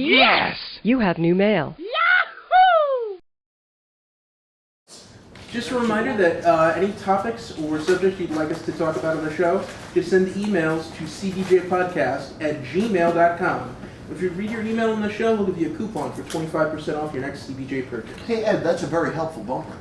Yes! You have new mail. Yahoo! Just a reminder that any topics or subjects you'd like us to talk about on the show, just send emails to cbjpodcast@gmail.com. If you read your email on the show, we'll give you a coupon for 25% off your next CBJ purchase. Hey Ed, that's a very helpful bumper.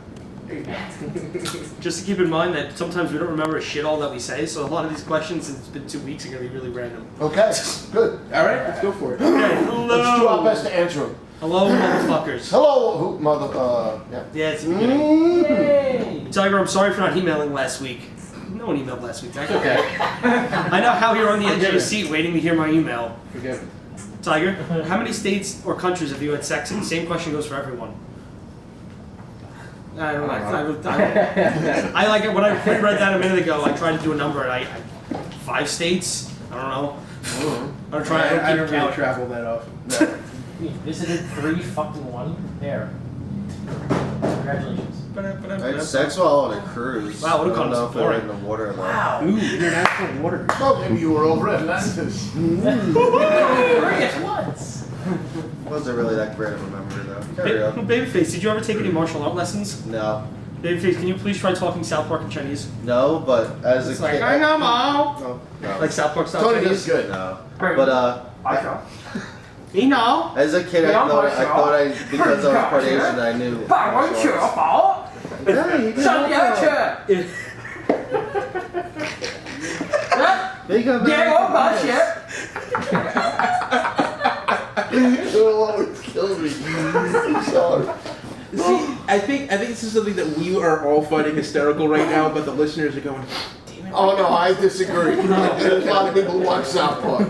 Just to keep in mind that sometimes we don't remember a shit all that we say, so a lot of these questions, since it's been 2 weeks, are going to be really random. Okay, good. All right, let's go for it. Okay, hello. Let's do our best to answer them. Hello, motherfuckers. Hello, mother, yeah. Yeah, it's the beginning. Yay! Tiger, I'm sorry for not emailing last week. No one emailed last week, Tiger. Okay. I know how you're on the edge of your seat waiting to hear my email. Forgive me. Tiger, how many states or countries have you had sex in? Same question goes for everyone. I don't know. I like it. When I read that a minute ago, I tried to do a number, and 5 states? I don't know. I'm trying. I don't really travel that often. You visited 3 fucking 1? There. Congratulations. I had sex while on a cruise. Wow, what a I don't know if we were in concept. the water though. Wow. Ooh, international waters. Oh, maybe you were over at Atlantis. Curious once. Wasn't really that great of a memory though. Carry on. Babyface, did you ever take any martial art lessons? No. Babyface, can you please try talking South Park in Chinese? No, but as It's a like, kid. I know, Mom. No. No. Like South Park style Tony Chinese? does good. No. Great. But You know. as a kid, I thought because I was part Asian, I knew. martial arts. Yeah, you can help out. Big up, man. You'll always kill me. Sorry. See, I think this is something that we are all finding hysterical right now, but the listeners are going, damn it. Oh no, I disagree. There's a lot of people who watch South Park.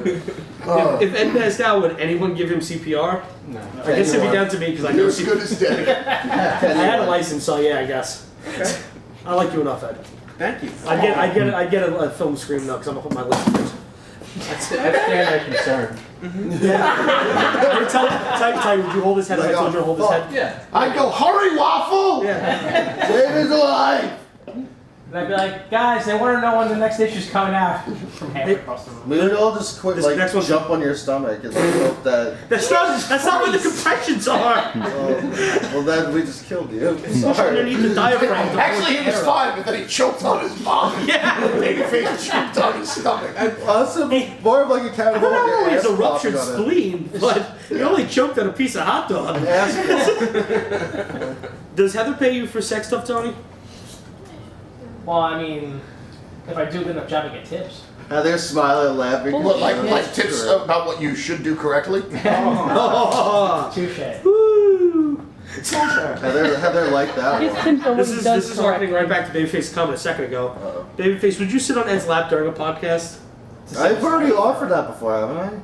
If Ed passed out, would anyone give him CPR? No. I guess it'd be down to me because I know You're as good as dead. I had a license, so yeah, I guess. Okay. I like you enough, Ed. Thank you. I'd get a film scream though, because I'm gonna put my listeners. I stand at concern. Yeah. Tiger, would you hold his head? If I told you to hold his head. Yeah. I go, hurry, Waffle! Yeah. Dave is alive! And I'd be like, guys, they want to know when the next issue's coming out. From halfway across the room. We would all just quit, This like, next one's- jump on your stomach and like, hope that. That's not what the compressions are. Well, then we just killed you. It's Sorry. underneath the diaphragm. to Actually, he force was air. fine, but then he choked on his mom. Yeah. Babyface choked on his stomach. Also, more of like a I cannibal. don't know with it's your a ass ruptured popping on it. spleen, but you only choked on a piece of hot dog. Ass. Does Heather pay you for sex stuff, Tony? Well, I mean, if I do a good enough job, I get tips. Now they're smiling, laughing. What, like tips about what you should do correctly? Oh. Touche. Woo. Heather liked that one. This is harkening right back to Babyface's comment a second ago. Babyface, would you sit on Ed's lap during a podcast? I've already offered that before, haven't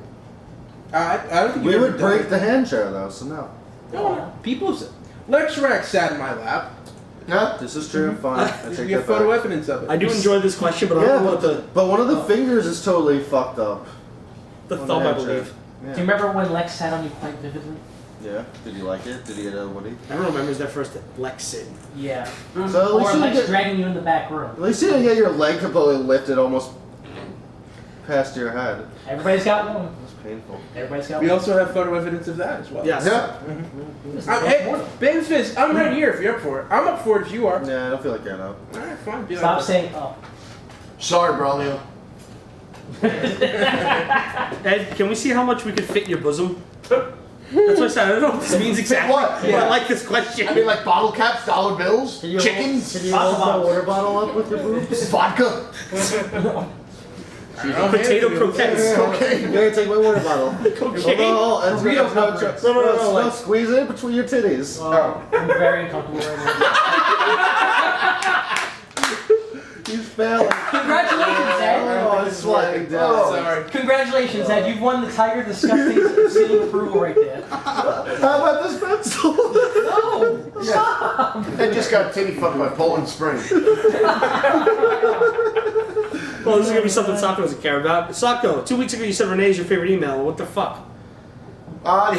I don't think I? We you've would ever done break it. the hand chair though, so no. No, people's Lex Rex sat in my lap. Yeah? This is true. Fine. I There's take be a that photo back. evidence of it. I do enjoy this question, but I Yeah, don't know what but one of the fingers is totally fucked up. the on thumb, the I hand chair. believe. Do Yeah. you remember when Lex sat on you quite vividly? Yeah. Did you like it? Did he get a Woody? Everyone remembers that first Lex sit. Yeah. So at Or least you Lex get, dragging you in the back room. at least you didn't get your leg completely lifted almost past your head. Everybody's got one. It was painful. Everybody's got We one. also have photo evidence of that as well. Yes. Yeah. Hey, Babyface, I'm right here if you're up for it. I'm up for it if you are. Yeah, I don't feel like getting up. Alright, fine. Be Stop like saying up. Sorry, Braulio. Ed, can we see how much we could fit in your bosom? That's what I said. I don't know what this means exactly. what? But I like this question. I mean, like bottle caps, dollar bills, Can you chickens, Can you hold the water bottle up with your boobs? vodka, Potato croquettes. cocaine. You gotta take my water bottle. Cocaine. No, and Real no, comfort. no, like- squeeze it between your titties. I'm very uncomfortable right now. He's failing. Congratulations, Ed. Oh, it's sliding down. Sorry. Congratulations, Ed. You've won the Tiger Disgusting seal of approval right there. How about this pencil? Yeah. And just got titty fucked by Poland Spring. Well, this is gonna be something Socko doesn't care about. Socko, 2 weeks ago you said Renee's your favorite email. What the fuck? No,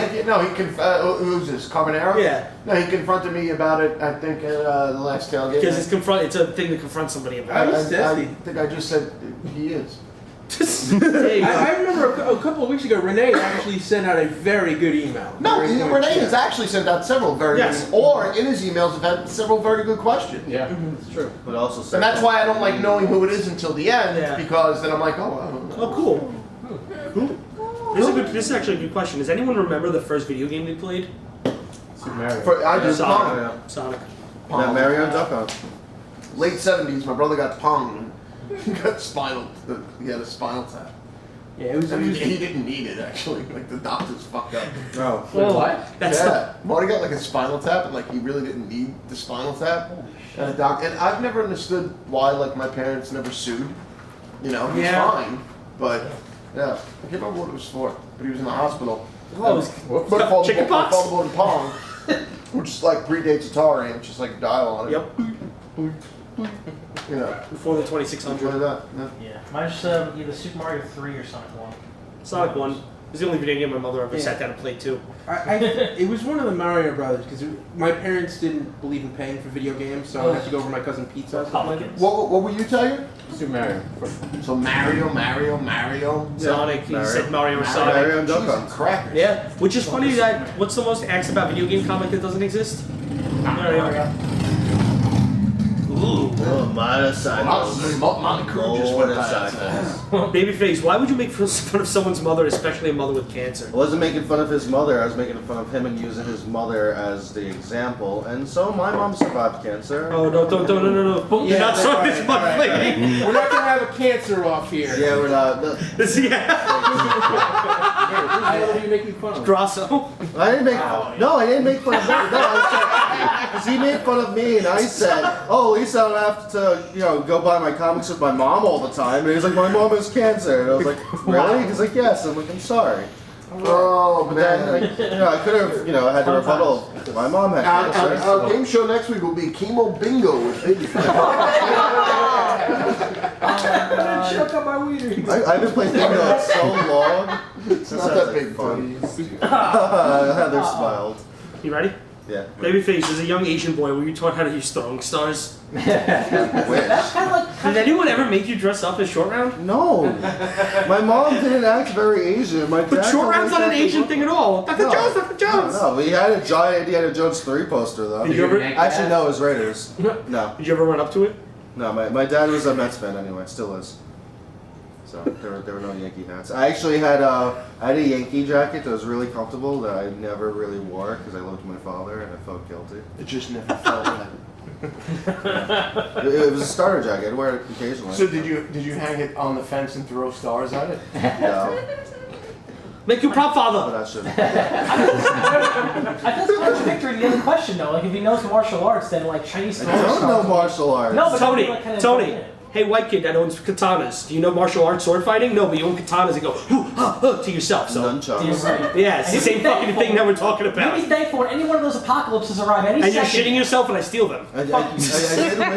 who's this? Carbonaro? Yeah. No, he confronted me about it, I think, the last tailgate. Because it's a thing to confront somebody about. He's I testy. think I just said he is. There you go. I remember a couple of weeks ago, Renee actually sent out a very good email. No, Very good. Renee has actually sent out several very Yes. good, or in his emails have had several very good questions. Yeah, it's true. But also, And that's why I don't like knowing who it is until the end, Yeah. because then I'm like, oh, I don't know. Oh, cool. This is actually a good question. Does anyone remember the first video game they played? Super Mario. I just Sonic. Pong. Sonic. that Mario and Duck Hunt. Late 70s, my brother got Pong. He got spinal. He had a spinal tap. Yeah, it was. I mean, he didn't need it actually. Like the doctors fucked up. Oh. Wait, what? That's Yeah, Marty got like a spinal tap, and like he really didn't need the spinal tap. And, and I've never understood why like my parents never sued. You know, he's Yeah. fine, but yeah, I can't remember what it was for. But he was in the hospital. Oh, it was But I called the chickenpox? Pong, which is like predates Atari, and just like dial on it. Yep. You know, Before the something 2600. like that. Yeah. Yeah, mine's either Super Mario 3 or Sonic 1. Sonic 1. It was the only video game my mother ever Yeah. sat down and played too. It was one of the Mario Brothers because my parents didn't believe in paying for video games, so I had to go over my cousin Pete's house. Republicans. What were you telling? Super Mario. So Mario. Sonic, he Mario. said Mario or Mario Sonic. and Duck Cheese and Hunt. crackers. Yeah, which is funny that, what's the most asked about video game comic that doesn't exist? Mario. Ooh. Oh, motorcycles. Motley Crue just went past. Motorcycles. Babyface, why would you make fun of someone's mother, especially a mother with cancer? I wasn't making fun of his mother, I was making fun of him and using his mother as the example. And so my mom survived cancer. Oh, no. You're Yeah, not that's so right, this month, right, lady. We're not gonna have a cancer off here. Yeah, we're not. No, This, yeah. What are you making fun of? Grasso. I didn't make. No, I didn't make fun of him. No, I said because he made fun of me, and I said, "Oh, at least I don't have to, go buy my comics with my mom all the time." And he's like, "My mom has cancer," and I was like, "Really?" He's like, "Yes." I'm like, "I'm sorry." Oh, But man. then, I could have, had to rebuttal. My mom had cancer. Our game show next week will be Chemo Bingo with Babyface. Choke up my wiener. I've been playing bingo so long. It's not that big, fun. buddy. Heather smiled. You ready? Yeah. Babyface, as a young Asian boy, were you taught how to use throwing stars? Wish. That's kind of like. Did anyone ever make you dress up as Short Round? No. My mom didn't act very Asian. My But dad Short Round's not an acted- Asian thing at all. Dr. No. Jones, Dr. Jones! No, we had a giant Indiana Jones 3 poster though. Did you ever- Actually, no, it was Raiders. No, Did you ever run up to it? no, my dad was a Mets fan anyway, still is. So there were no Yankee hats. I actually had I had a Yankee jacket that was really comfortable that I never really wore because I loved my father and I felt guilty. It just never felt right. It was a starter jacket. I'd wear it occasionally. So did you hang it on the fence and throw stars at it? No, Make you proud but father! I should. I feel it's contradictory to the other question though. Like if he knows martial arts, then like Chinese I throwing don't know stars- martial arts. No, but Tony, like, kinda Tony. doing it. Hey, white kid that owns katanas. Do you know martial arts sword fighting? No, but you own katanas and go to yourself. So Nunchucks. yeah, it's the same fucking thing that we're talking You'll be about. thankful when any one of those apocalypses arrive any And you're second. shitting yourself, and I steal them. I did wish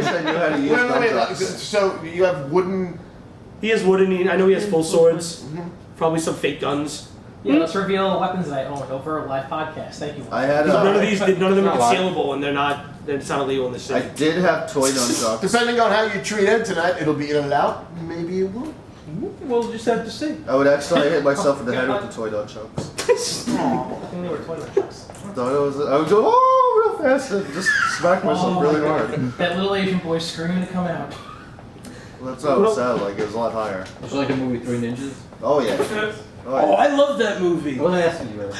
I knew how to use Wait. nunchucks. So you have wooden. He has wooden. I know he has full swords. Probably some fake guns. Yeah, let's reveal the weapons that I own over a live podcast. Thank you. I had None of these, none of them are Not a lot. concealable, and they're not. It's not illegal in this I city. did have toy nunchucks. Depending on how you treat Ed tonight, it'll be either out, maybe it won't. We'll just have to see. I would accidentally hit myself in the head with the toy nunchucks. They were toilet trucks. Thought it was. I would go real fast and just smack myself really hard. That little Asian boy screaming to come out. Well, that's how it sounded like. It was a lot higher. Was it like the movie Three Ninjas? Oh yeah. Oh, Oh I love that movie. I wasn't asking you that.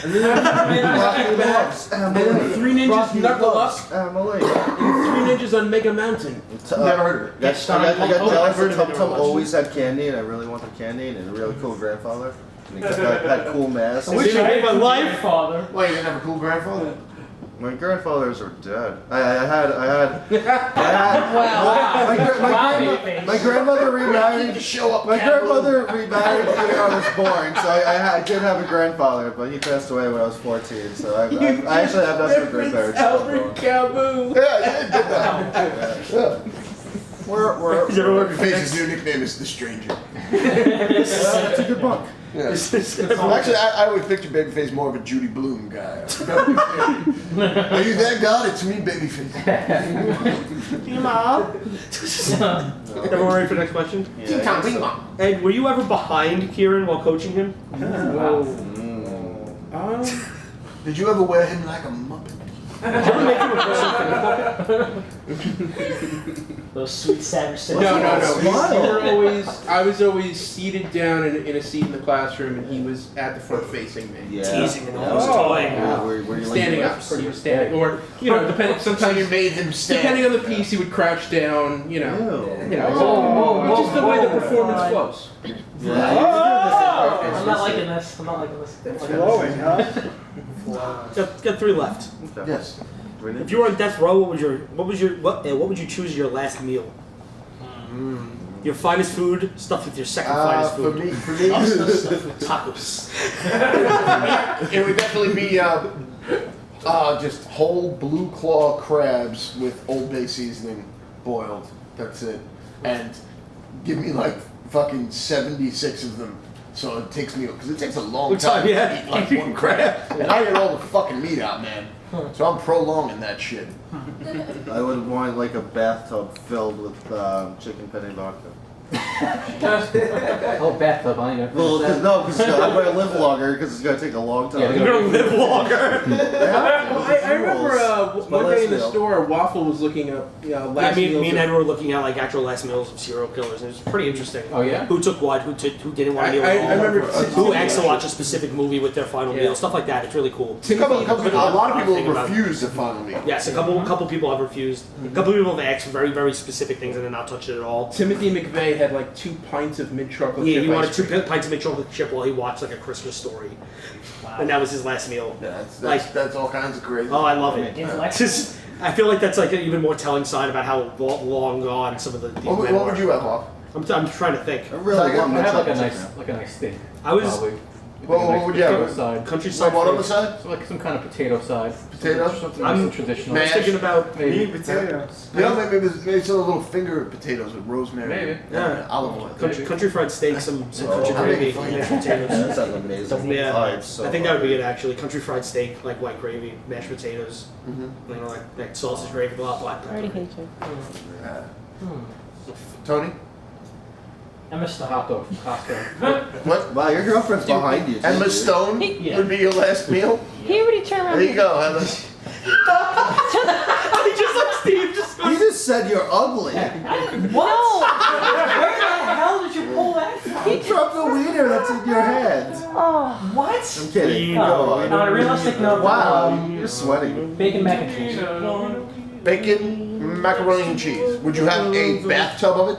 And then Three Ninjas Knuckle Up, Emily. and Three Ninjas on Mega Mountain. Never heard of it. I got I've jealous heard that of it, Tum never Tum watched always had candy, and I really wanted candy, and a really cool grandfather. And he had cool masks. I wish I made my life. Father. Wait, you didn't have a cool grandfather? My grandfathers are dead. I had. My grandmother remarried. To show up. My grandmother remarried when I was born, so I did have a grandfather, but he passed away when I was 14. So I actually have nothing but grandparents. Albert Camus. Yeah, you did that. Yeah. We're Is everyone Babyface's new nickname is the Stranger. that's a good book. Yeah. Actually, Actually, I would picture Babyface more of a Judy Blume guy. Are you that god? It's me, Babyface. everyone ready for the next question? Ed, were you ever behind Kieran while coaching him? Did you ever wear him like a muppet? Did you ever make him a personal finger Those sweet savage No. I was always seated down in a seat in the classroom, and he was at the front facing me. Yeah. teasing and almost toying? Yeah, were you Standing like, up, he was standing, or depending. So Sometimes you made him stand. depending on the piece, he would crouch down. Whoa, Just the way the whoa, performance whoa. flows. I'm not liking this. I'm not liking this. Flowing, huh? Got 3 left. Yes. If you were on death row, what would you choose as your last meal? Your finest food, stuffed with your second finest For food. me, Tacos. it would definitely be just whole blue claw crabs with Old Bay seasoning, boiled. That's it. And give me like fucking 76 of them. So it takes me, because it takes a long time to eat like one crab. And I get all the fucking meat out, man. So I'm prolonging that shit. I would want like a bathtub filled with chicken penne vodka. Oh, bathtub, I know. Well, because I'm going to live longer because it's going to take a long time. Yeah, You're gonna live longer. I remember my one day in the last meal. store, Waffle was looking up last me meals and of- Ed were looking at like actual last meals of serial killers, and it was pretty interesting. Oh, yeah? Who took what? Who didn't want to meal I at all? remember Who asked to watch a specific movie with their final meal? Stuff like that. It's really cool. A lot of people Think about it. refuse to follow me. Yes, a couple people have refused. A couple people have asked for very, very specific things and then not touched it at all. Timothy McVeigh had like 2 pints of mint chocolate Yeah, chip he wanted ice 2 cream. pints of mint chocolate chip while he watched like a Christmas story, and that was his last meal. Yeah, Like- that's all kinds of crazy. Oh, I love it. Yeah. It's just, I feel like that's like an even more telling sign about how long gone some of these What men would are. you have, Hoff? I'm trying to think. I really want I my have like a chocolate nice steak. I was Probably. What would you have? Potato side. countryside. What on the food. side? So like some kind of potato side. Potato? Something I'm- nice and traditional. I was thinking about Maybe. Potatoes. You know, maybe some little finger potatoes with rosemary. Maybe. Yeah. Olive oil. country fried steak, some Oh, country I'm gravy, making fun mashed That's potatoes. an amazing. Yeah, Oh, it's so I think that would be hard. it actually. Country fried steak, like white gravy, mashed potatoes, Mm-hmm. you know, like sausage gravy, black I already pepper. hate you. Tony? Emma The Stone. hot dog from Costco. What? Wow, your girlfriend's behind you. Emma too. Stone Yeah. would be your last meal? He already turned around. There you go, Emma. I just like Steve just You just said you're ugly. What? Where the hell did you pull that from? He dropped the wiener that's in your head. Oh, What? I'm kidding. Go on. On a realistic note, Wow, you're sweating. bacon mac and cheese. Bacon, macaroni and cheese. Would you have a bathtub of it?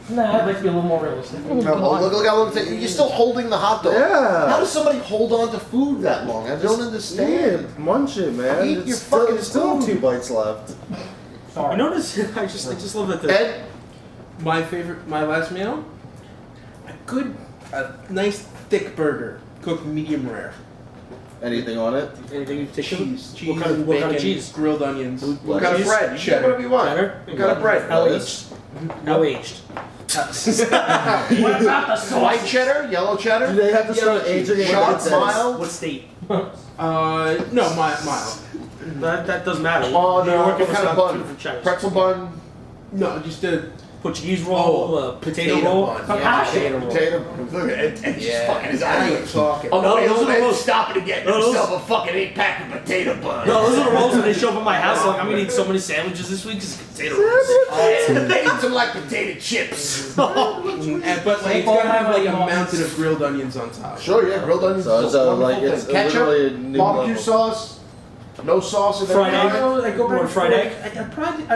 Nah, I'd like to be a little more realistic. No, look how long it takes. You're still holding the hot dog. Yeah. How does somebody hold on to food that long? I don't understand. Yeah, munch it, man. Eat It's your still, fucking there's still food. 2 bites left. You Sorry. notice? I just love that. Ed? My last meal? A nice thick burger, cooked medium rare. Anything on it? Anything in particular? Cheese What kind of- and what bacon, kind of cheese? grilled onions. What kind of Cheese? bread? You can get Cheddar. whatever you want. Cheddar? What kind of bread? How aged? How aged? What about the sauce? White cheddar? Yellow Do cheddar? they have to start aging it Sharp, like it says? mild? What state? No, mild. That doesn't matter. Oh, You're no. working What kind of with two bun? different cheddars. Pretzel bun? No, just a Portuguese roll, potato roll. bun. Focaccia. Yeah, potato roll. Potato? Look at Ed. Ed just fucking his I eye. ain't talking. Oh, No, no, those are the Ed, most- stop it again. No, those- Himself a fucking 8-pack of potato bun. No, those are the rolls when they show up at my house. Like, I'm gonna eat so many sandwiches this week because potato rolls. They eat some like potato chips. But like, it's gotta have like a mountain of grilled onions on top. Sure, yeah, grilled onions. So it's is a like wonderful it's thing. Ketchup, literally a new barbecue level. sauce, no sauce in Fried there. egg? I go back Or and fried forth. egg? I'd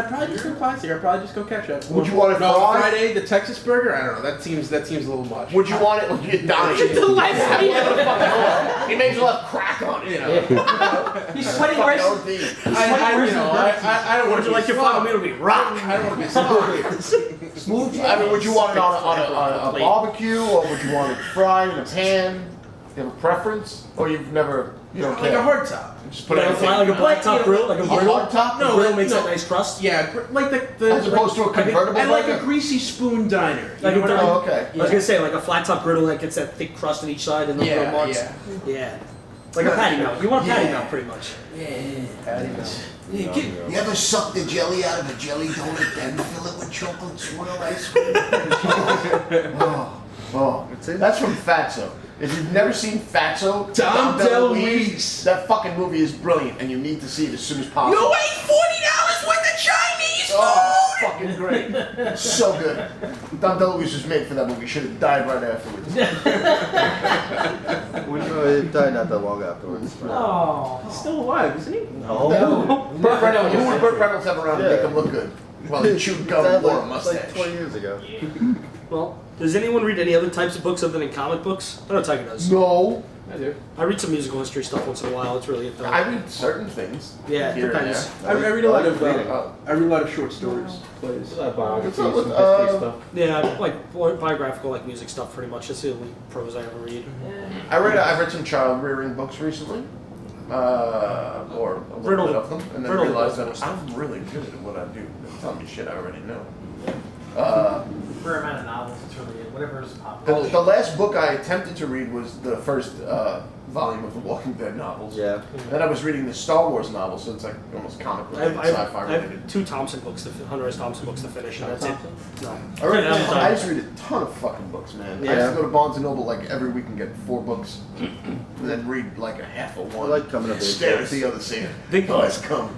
probably just go classic. I'd probably just go ketchup. Would you want it No, fried? fried egg, the Texas burger. I don't know. That seems a little much. Would you want it? Would you Donnie? He may as well have crack on it. You know, He's sweating right. I don't want Would you like your final meal to be rock? I don't want to be sloppy. I mean, would you want it on a barbecue, or would you want it fried in a pan? Do you have a preference, or you've never You don't like care. a hard top. Just put Like a anything. flat, like a black top grill, like a A grill. hard top? The No, grill like- makes no. that nice crust. Yeah, like the As opposed to a convertible and like burger? a greasy spoon diner. You Like know a what I diner. mean? Oh, okay. I was gonna say like a flat top griddle that gets that thick crust on each side and the grill Yeah, marks. yeah. Yeah. Like a patty melt. You want a patty Yeah. melt pretty much. Yeah, get- You ever suck the jelly out of a jelly donut, then fill it with chocolate swirl ice cream? That's from Fatso. If you've never seen Fatso, Tom DeLuise. that fucking movie is brilliant, and you need to see it as soon as possible. You ate $40 worth of Chinese Oh, food. fucking great. So good. Tom DeLuise was made for that movie. Should have died right afterwards. Oh, he died not that long afterwards. Oh. He's still alive, isn't he? No. Burt Reynolds, who would Burt Reynolds have around to make him look good? Well, he chewed gum and wore a mustache. Like 20 years ago. Well, does anyone read any other types of books other than comic books? I know Tiger does. No. I do. I read some musical history stuff once in a while. It's really a thing. I read certain things. Yeah, it here and depends. I read a lot of reading. I read a lot of short stories, plays. There's a lot of biographies, What's up some with, history stuff. Yeah, like biographical, like music stuff. Pretty much. That's the only prose I ever read. I read some child rearing books recently, or a little bit of them, and then Riddle realized books. that I'm really good at what I do. They're telling me shit I already know. For a amount of novels, it's really whatever's popular. The last book I attempted to read was the first volume of the Walking Dead novels. Yeah. Then I was reading the Star Wars novels, so it's like almost comic related, sci-fi I related. have 2 Thompson books, Hunter S. Thompson books to finish, and that's it. No. I used to read a ton of fucking books, man. I Yeah. used to go to Barnes and Noble like every week and get 4 books, and then read like a half of one. I like coming of age Stare at books. the other scene. Think- Oh, it's come.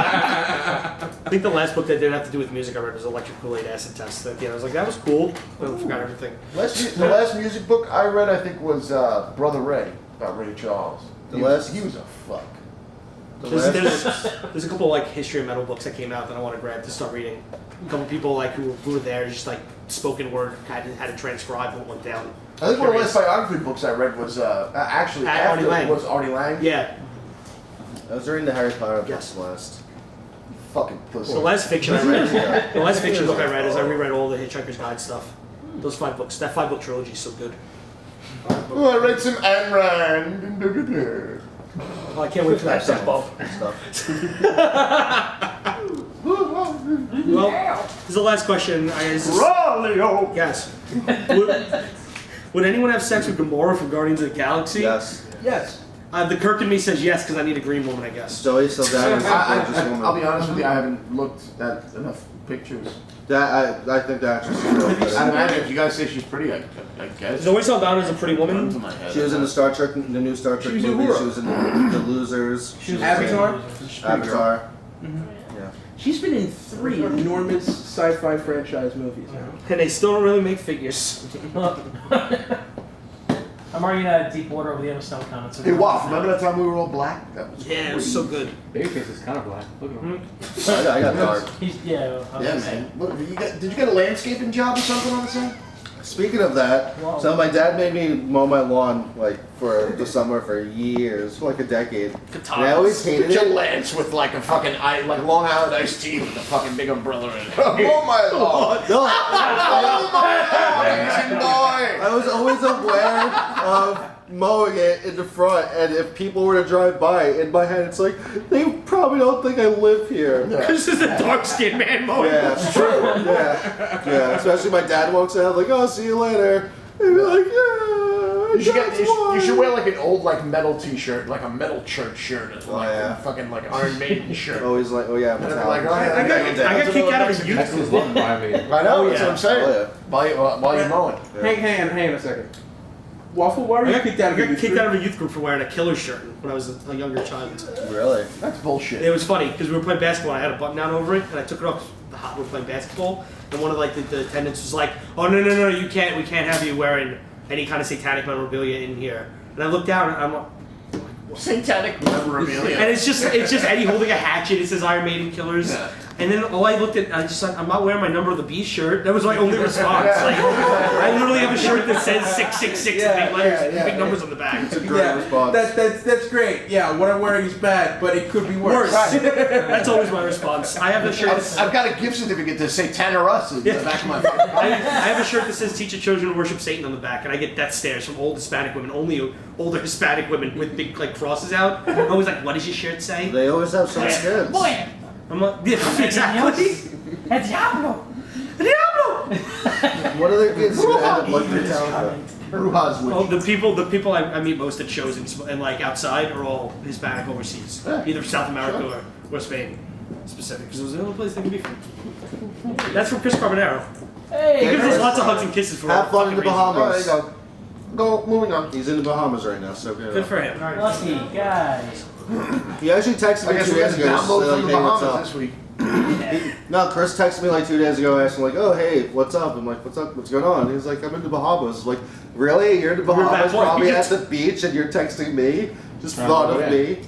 I think the last book that didn't have to do with music I read was Electric Kool-Aid Acid Test. At the end, I was like, that was cool. But I forgot everything. The last music book I read, I think, was Brother Ray about Ray Charles. The last- He was a fuck. The There's, last- there's a couple like history of metal books that came out that I want to grab to start reading. A couple people like who were there, just like spoken word, had to transcribe what went down. I think one of the last biography books I read was actually Artie after Lang. was Artie Lang. Yeah, I was reading the Harry Potter books Yes. last. Fucking pussy. the last fiction I read, the last fiction book I read is I reread all the Hitchhiker's Guide stuff. Those 5 books, that 5-book trilogy is so good. Oh, I read some Ayn Rand. Oh, I can't wait for that stuff, Bob. Stuff. Well, this is the last question. Raleigh. Yes. Would anyone have sex with Gamora from Guardians of the Galaxy? Yes. Yes. The Kirk in me says yes because I need a green woman, I guess. Zoe Saldana is a gorgeous woman. I'll be honest with you, I haven't looked at enough pictures. I think the actress is real I good. imagine if you guys say she's pretty, I guess. Zoe Saldana is a pretty Gun to woman. my head. She was in the Star Trek, the new Star Trek She was movies. Uhura. She was in the Losers. She was Avatar. Avatar. Yeah. She's been in 3 enormous sci-fi franchise movies now. And they still don't really make figures. I'm already in deep water over the Emma Stone comments. Hey, Waff, remember that time we were all black? That was Yeah, it was so good. Babyface is kind of black. Look at him. I got dark. He's, yeah, I was Yeah, gonna say. man. Look, did you get a landscaping job or something on the side? Speaking of that, Wow. so my dad made me mow my lawn like for the summer for years, for like a decade. And I always hated Picture it. Lance with like a fucking like Long Island iced tea with a fucking big umbrella in it. Oh my lord! No, Oh my amazing boy! I was always aware of mowing it in the front, and if people were to drive by, in my head it's like they probably don't think I live here. This is a dark skinned man mowing. Yeah, it's true. Yeah. Especially my dad walks out like, "Oh, see you later." And be like, "Yeah." You should wear like an old like metal T-shirt, like a metal church shirt, or like yeah. a fucking like Iron Maiden shirt. Always like, "Oh yeah, And they're Metallica." like, oh, yeah, I got kicked out of a youth Texas love Miami. I know, Oh, that's yeah. what I'm saying. Oh, yeah. While you're mowing. Yeah. Hang on a second. Waffle, why were I you got kicked out of your kicked out of a youth group for wearing a killer shirt when I was a younger child. Really? That's bullshit. It was funny because we were playing basketball. I had a button down over it, and I took it off. We were playing basketball, and one of like the attendants was like, "Oh no, you can't. We can't have you wearing any kind of satanic memorabilia in here." And I looked down, and I'm like, Satanic memorabilia. and it's just Eddie holding a hatchet. It says Iron Maiden Killers. Yeah. And then all I looked at, I just like, I'm not wearing my Number of the Beast shirt. That was my only response. Like, I literally have a shirt that says 666 in big letters, big numbers on the back. It's a great response. That's great. Yeah, what I'm wearing is bad, but it could be worse. That's always my response. I have a shirt. I've got a gift certificate to say Tanner Us in the back of my phone. I have a shirt that says "Teach your children to worship Satan" on the back, and I get death stares from old Hispanic women, only older Hispanic women with big like crosses out. I'm always like, "What does your shirt say?" They always have some kids. Boy, I'm like, yeah, exactly. El Diablo. Diablo! What other kids who end up like Metallica? Brujas Oh, witch. the people I meet most at shows and like outside are all Hispanic overseas, either South America or Spain, specific. Because it was the only place they could be from. That's from Chris Carbonaro. He Hey. gives us lots of hugs and kisses for Have fun in the fucking Oh, there Bahamas. you go. Go, moving on. He's in the Bahamas right now, so reasons. Good for him. Lucky guys. He actually texted I me guess 2 we got days to ago. download Like, from the hey, what's Bahamas up? this week. No, Chris texted me like 2 days ago asking like, oh hey, what's up? I'm like, what's up? What's going on? He's like, I'm in the Bahamas. I'm like, really? You're in the Bahamas, boy. probably at the beach, and you're texting me? Just thought of me.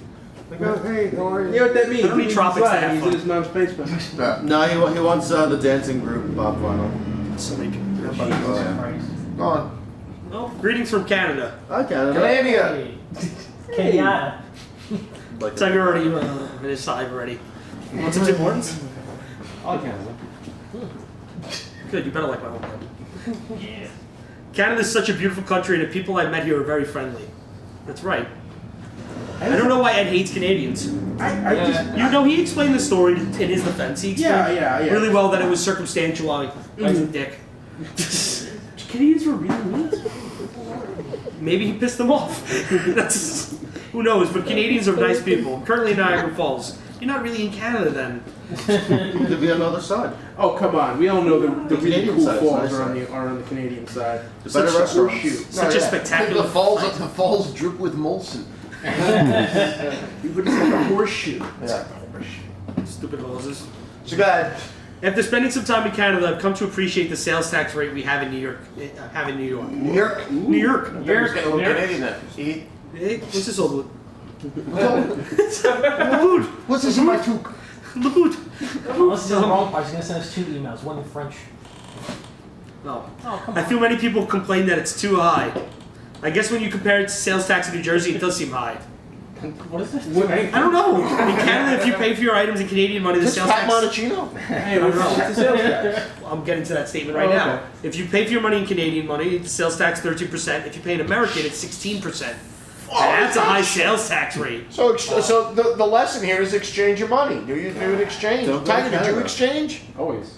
Like, oh hey, how are You you? know what that means? I don't need He's tropics to lying. have He's fun. in his mom's Facebook. Yeah. No, he wants the dancing group Bob Final. So many people. Oh, yeah. Christ. Go on. Well, greetings from Canada. Hi Canada. Canada. Hey. Kenyatta. Like Tiger already in his side already. Want some Tim Hortons? I like Canada. Good, you better like my homeland. Yeah. Canada's such a beautiful country, and the people I met here are very friendly. That's right. I don't know why Ed hates Canadians. I just. You know, he explained the story in his defense. He explained Yeah. really well that it was circumstantial. I was a dick. Canadians were really mean. Maybe he pissed them off. That's, who knows? But Canadians are nice people. I'm currently in Niagara Falls. You're not really in Canada then. Could be on the other side. Oh come on! We all know the really Canadian cool side is falls nice, are on though. the Canadian side. The better restaurants. Horseshoe. Such a spectacular. The falls drip with Molson. You would say the horseshoe. Yeah. Stupid hoses. So go ahead. After spending some time in Canada, I've come to appreciate the sales tax rate we have in New York. New York. New York. You're getting a little Canadian then. Eat. Hey, what's this old loot? What's this in my toque? Loot. Unless it's in the wrong part, he's gonna send us 2 emails, one in French. No. Oh, come I on. feel many people complain that it's too high. I guess when you compare it to sales tax in New Jersey, it does seem high. What is this? I don't know. In Canada, if you pay for your items in Canadian money, the This sales Pat tax. Monticino? Hey, what's the sales tax? I'm getting to that statement right Oh, now. okay. If you pay for your money in Canadian money, the sales tax 13%. If you pay in American, it's 16%. That's a high sales tax rate. So the lesson here is exchange your money. Do an exchange? Don't go to Tiger, did you Canada. exchange? Always.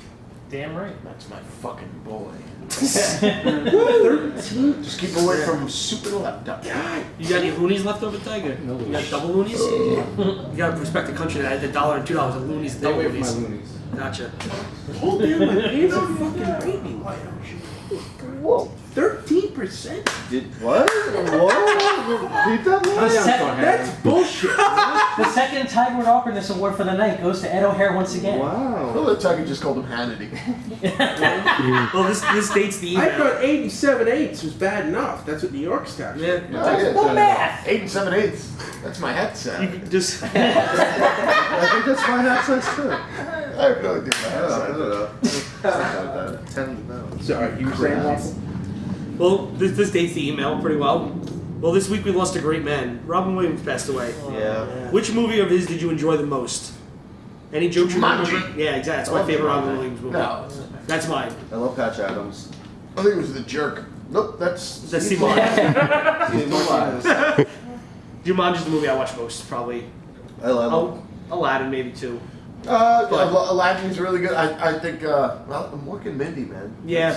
Damn right. That's my fucking boy. Just keep away from super laptop. You got any loonies left over, Tiger? No You got loonies. double loonies? You gotta respect the country that had $1 and $2. The loonies, Stay they away from my loonies. loonies. Gotcha. Hold on, my hands are fucking rating. Whoa, 13%? Did what? What? Repeat that one? That's bullshit. The second Tiger Awkwardness Award for the night goes to Ed O'Hare once again. Wow. Well, Tiger just called him Hannity. Well, this dates the I email. thought 8 7/8 was bad enough. That's what New York's tax. Yeah. What math? 8 7/8. That's my headset. You can just. I think that's my hat size too. I have no idea my I headset. don't know. 10, no. Sorry, you were saying that? Well, this dates the email pretty well. Well, this week we lost a great man. Robin Williams passed away. Yeah. Which movie of his did you enjoy the most? Any jokes you remember? Jumanji. Yeah, exactly. That's my favorite Robin Williams movie. No. That's mine. I love Patch Adams. I think it was The Jerk. Nope, that's... That's Simon. Jumanji's the movie I watch most, probably. I love Oh, Aladdin maybe too. Aladdin's really good. I think, well, I'm working Mindy, man. Yeah,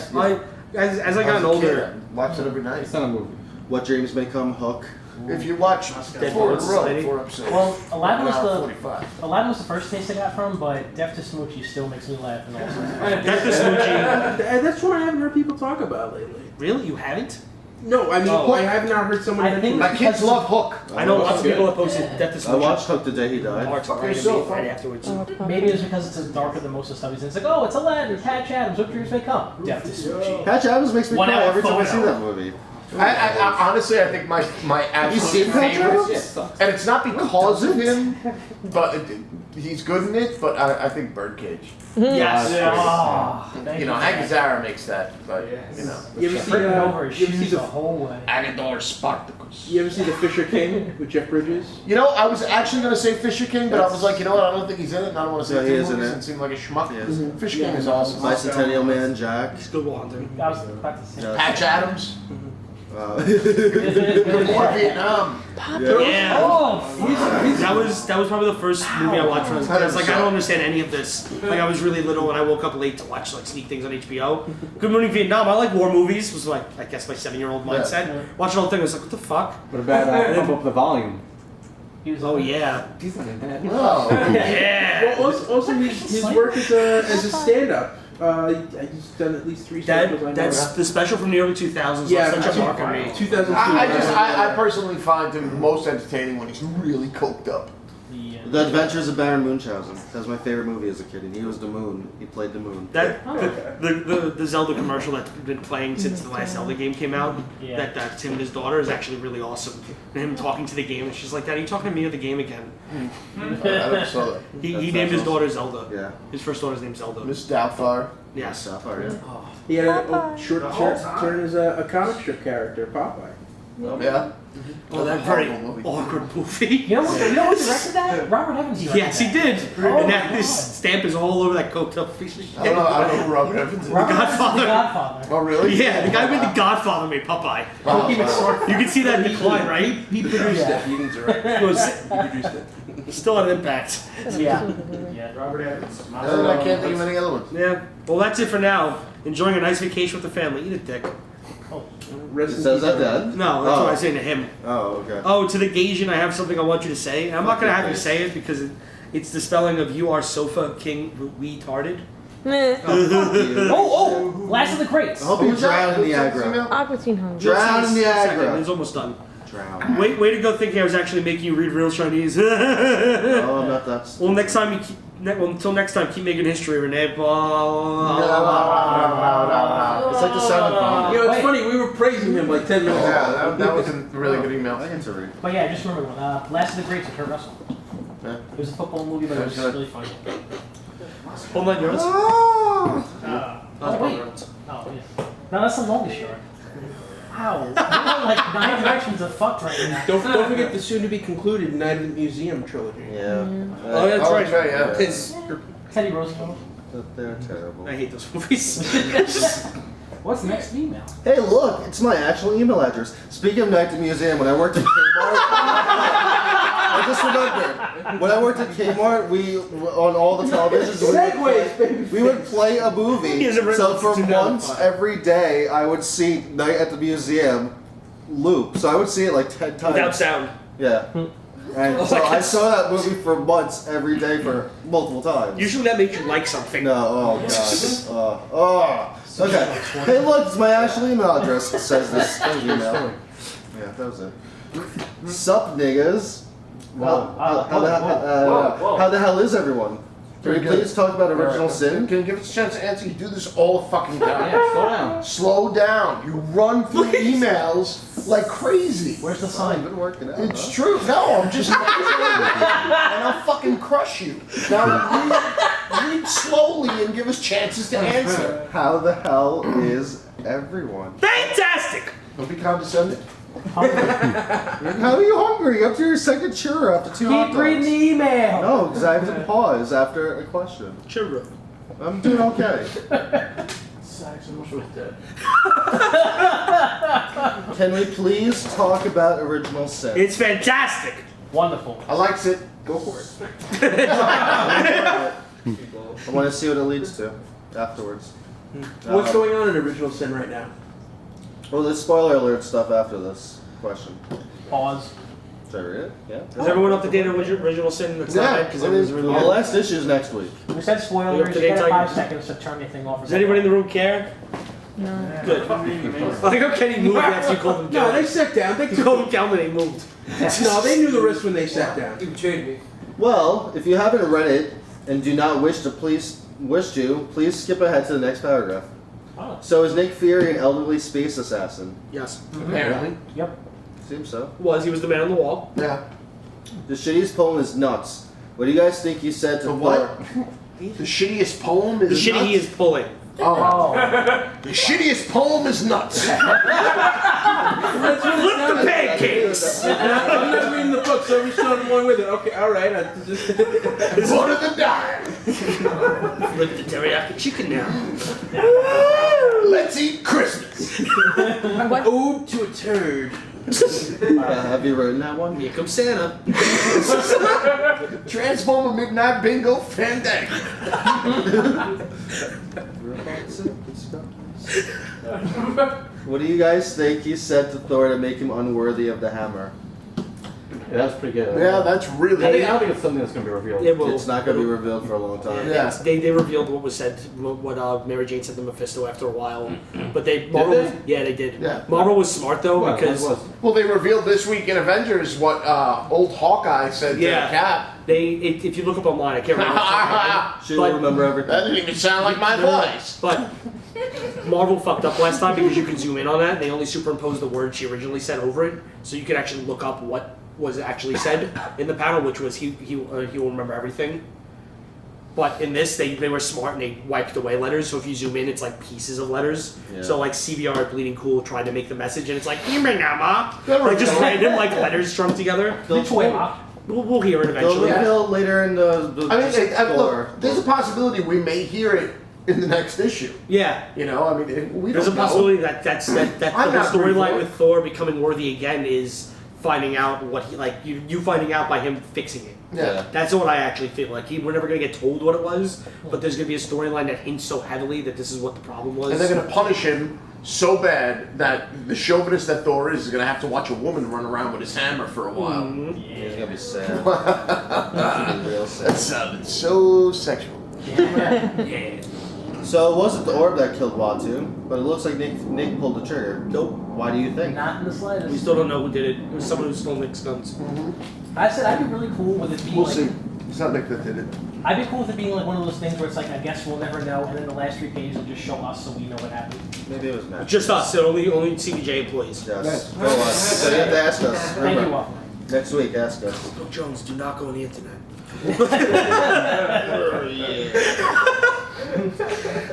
That's- as I got a older. kid, I watch it every night. It's not a movie. What Dreams May Come, Hook. If you watch Dead 4 in a Poets row, Society. 4 episodes. Well, Aladdin was an hour the 45. Aladdin was the first taste I got from, but Death to Smoochie still makes me laugh and all sorts of Death to Smoochie. That's what I haven't heard people talk about lately. Really, you haven't? No, I mean, Oh. I have not heard someone I mention think- that. My kids love Hook. I know lots of Okay. people that posted Death to I Smoochie. watched Hook the day he died. Mark's Fuck right yourself, right huh? afterwards. Maybe it's because it's darker than most of the stuff he's in. It's like, oh, it's Aladdin, Patch Adams, what dreams may come. Death to Smoochie. Patch Adams makes me 1 cry hour every time I photo. see that movie. I honestly, I think my Have you absolute seen Patch favorite, Adams? and it's not because of him, but he's good in it, but I think Birdcage. Yes. Oh, thank You know, Jack. Hank Azaria makes that, but you know. You ever see Tripping over his you ever see shoes the the whole way. Agador Spartacus. you ever see the Fisher King with Jeff Bridges? You know, I was actually gonna say Fisher King, but I was like, you know what? I don't think he's in it. And I don't want to say Yeah, he two is in movies it. and seem like a schmuck. He is. Fisher King is awesome. Bicentennial Man, Jack. It's good one, dude. I was about to say. Yeah. Patch Adams. Good War Vietnam. Yeah. Oh, That was probably the first movie I watched when I was a kid. I was like, I don't understand any of this. Like I was really little and I woke up late to watch like sneak things on HBO. Good Morning Vietnam. I like war movies. Was like I guess my 7-year-old mindset. Watched the whole thing. I was like, what the fuck? What about pump up the volume? he was Oh yeah. He's not in that. Oh. Yeah. Well, also his work as a stand-up. He's done at least 3 specials. I know. That's the special from the early 2000s. Yeah, Left such a mark on me. 2002. I personally find him most entertaining when he's really coked up. The Adventures of Baron Munchausen. That was my favorite movie as a kid. And he was the moon. He played the moon. That the Zelda commercial that's been playing since the last Zelda game came out. Yeah. That's him and his daughter is actually really awesome. And him talking to the game, and she's like, "Dad, are you talking to me or the game again?" I never saw that. He named his daughter Zelda. Yeah. His first daughter's named Zelda. Miss Doubtfire. Yes. Sapphire, yeah. He had a short turn as a comic strip character, Popeye. Yeah. Oh, that very Horrible movie. awkward movie. You know what directed that? Robert Evans directed Yes, he did. Oh, And that my his God. stamp is all over that coked up piece of shit. I don't know who Robert Evans is. Robert Godfather. The Godfather. Oh, really? Yeah, the guy who made The Godfather made Popeye. Wow. You can see that decline, right? He produced Yeah. it. He didn't direct it. It was He produced it. still had an impact. Yeah. Yeah. Robert Evans. I can't think of any other ones. Yeah. Well, that's it for now. Enjoying a nice vacation with the family. Eat a dick. Rest in Says peace, that dead? No, that's Oh. what I say to him. Oh, okay. Oh, to the Gasian, I have something I want you to say. And I'm not going to have you say it because it's the spelling of you are sofa king retarded. Meh. Oh, Last of the Greats. I hope you drown in Niagara. Aqua Teen Home. Drown in Second, Niagara. it's almost done. Drown. Way to go thinking I was actually making you read real Chinese. Oh, I'm not that. Well, next time you keep, until next time, keep making history, Renee. It's like the sound of You know, it's funny. We were praising him like 10 minutes ago. Yeah, that was a really good email. I get to read. But yeah, just remember one. Last of the Greats with Kurt Russell. Yeah. It was a football movie, but it was really funny. Hold on, yours. Oh wait. Oh yeah. No, that's the longest short. Wow. We're like 9 directions of fuck right now. Don't forget the soon-to-be concluded Night at the Museum trilogy. Yeah. Oh, that's Oh, right. that's right, yeah. It's- Teddy Roosevelt. They're terrible. I hate those movies. What's the next email? Hey, look, it's my actual email address. Speaking of Night at the Museum, when I worked at Kmart, I just remembered. When I worked at Kmart, we on all the televisions we would play a movie. He has a So for reference to months, 2005. every day, I would see Night at the Museum loop. So I would see it like 10 times. Without sound. Yeah. And so I saw that movie for months, every day for multiple times. Usually that makes you like something. No, oh god. Okay. Hey, look, it's my actual email address. It says this email. Yeah, that was it. Sup, niggas? How the hell is everyone? Can we please talk about Original Sin? Can you give us a chance to answer? You do this all the fucking time. Yeah, slow down. Slow down. You run through emails like crazy. Where's the I've sign? been working out. It's true. No, I'm just and I'll fucking crush you. Now read slowly and give us chances to answer. How the hell is everyone? Fantastic! Don't be condescending. How are you hungry? Up to your second churro after 2 hot Keep reading dogs. the email. No, because I have to pause after a question. Churro. I'm doing okay. Can we please talk about Original Sin? It's fantastic! Wonderful. I likes it. Go for it. I want to see what it leads to afterwards. What's going on in Original Sin right now? Well, there's spoiler alert stuff after this question. Pause. Should I read it? Yeah. Is everyone up to date on Original Sin? That's not bad because it was really Well, the good. last issue is next week. We said You're up spoilers. to You date, get 5 Tiger? seconds to turn your thing off. Does anybody in the room care? No. Good. I like how Kenny moved after you called him No, they Calvin. sat down. They You called him Calvin and he moved. No, they knew the risk when they sat down. Well, if you haven't read it and do not wish to, please skip ahead to the next paragraph. Oh. So is Nick Fury an elderly space assassin? Yes. Apparently. Yep. Seems so. He was the man on the wall. Yeah. The shittiest poem is nuts. What do you guys think he said to The Thor? what? The shittiest poem is The shit nuts? he is pulling. Oh. The shittiest poem is nuts. Flip the pancakes! I'm not reading the book, so I'm just going with it. Okay, alright. One of the dime. Flip the teriyaki chicken now. Let's eat Christmas. Ode to a turd. Have you written that one? Here comes Santa. Transformer Midnight Bingo Fandango. What do you guys think he said to Thor to make him unworthy of the hammer? Yeah, that's pretty good. Yeah, that's I really. don't think it's something that's gonna be revealed. It will. It's not going to be revealed for a long time. Yeah. They revealed what was said, what Mary Jane said to Mephisto after a while. But they, Marvel, they? yeah, they did. Yeah. Marvel was smart though Well, because it was. Well, they revealed this week in Avengers what old Hawkeye said Yeah. to Cap. if you look up online, I can't remember. off the top of my head, She'll but- remember everything. That didn't even sound like my voice. But Marvel fucked up last time because you can zoom in on that. They only superimposed the word she originally said over it, so you could actually look up what was actually said in the panel, which was he will remember everything. But in this, they were smart and they wiped away letters. So if you zoom in, it's like pieces of letters. Yeah. So like CBR Bleeding Cool tried to make the message, and it's like like just go. random like letters strung together. Which way, Ma? We'll hear it They'll eventually. reveal later in the I mean, Thor. look, there's a possibility we may hear it in the next issue. Yeah. You know, I mean, we There's a don't know. possibility that the I'm whole not rooting for storyline it. with Thor becoming worthy again is finding out what he you finding out by him fixing it. Yeah. That's what I actually feel like. We're never gonna get told what it was, but there's gonna be a storyline that hints so heavily that this is what the problem was. And they're gonna punish him so bad that the chauvinist that Thor is gonna have to watch a woman run around with his hammer for a while. Mhm. He's going to be sad. He's gonna be real sad. That sounded so sexual. Yeah. So it wasn't the orb that killed Watu, but it looks like Nick pulled the trigger. Nope. Why do you think? Not in the We slightest. still don't know who did it. It was someone who stole Nick's guns. I said I'd be really cool with it being We'll like. see. It's not Nick that did it. I'd be cool with it being like one of those things where it's like I guess we'll never know, and then the last 3 pages will just show us so we know what happened. Maybe it was Matt. Just us. So only CBJ employees. Yes. Go on. So you have to ask us. Thank you, Remember, Waffle. next week, ask us. Bill Jones, do not go on the internet.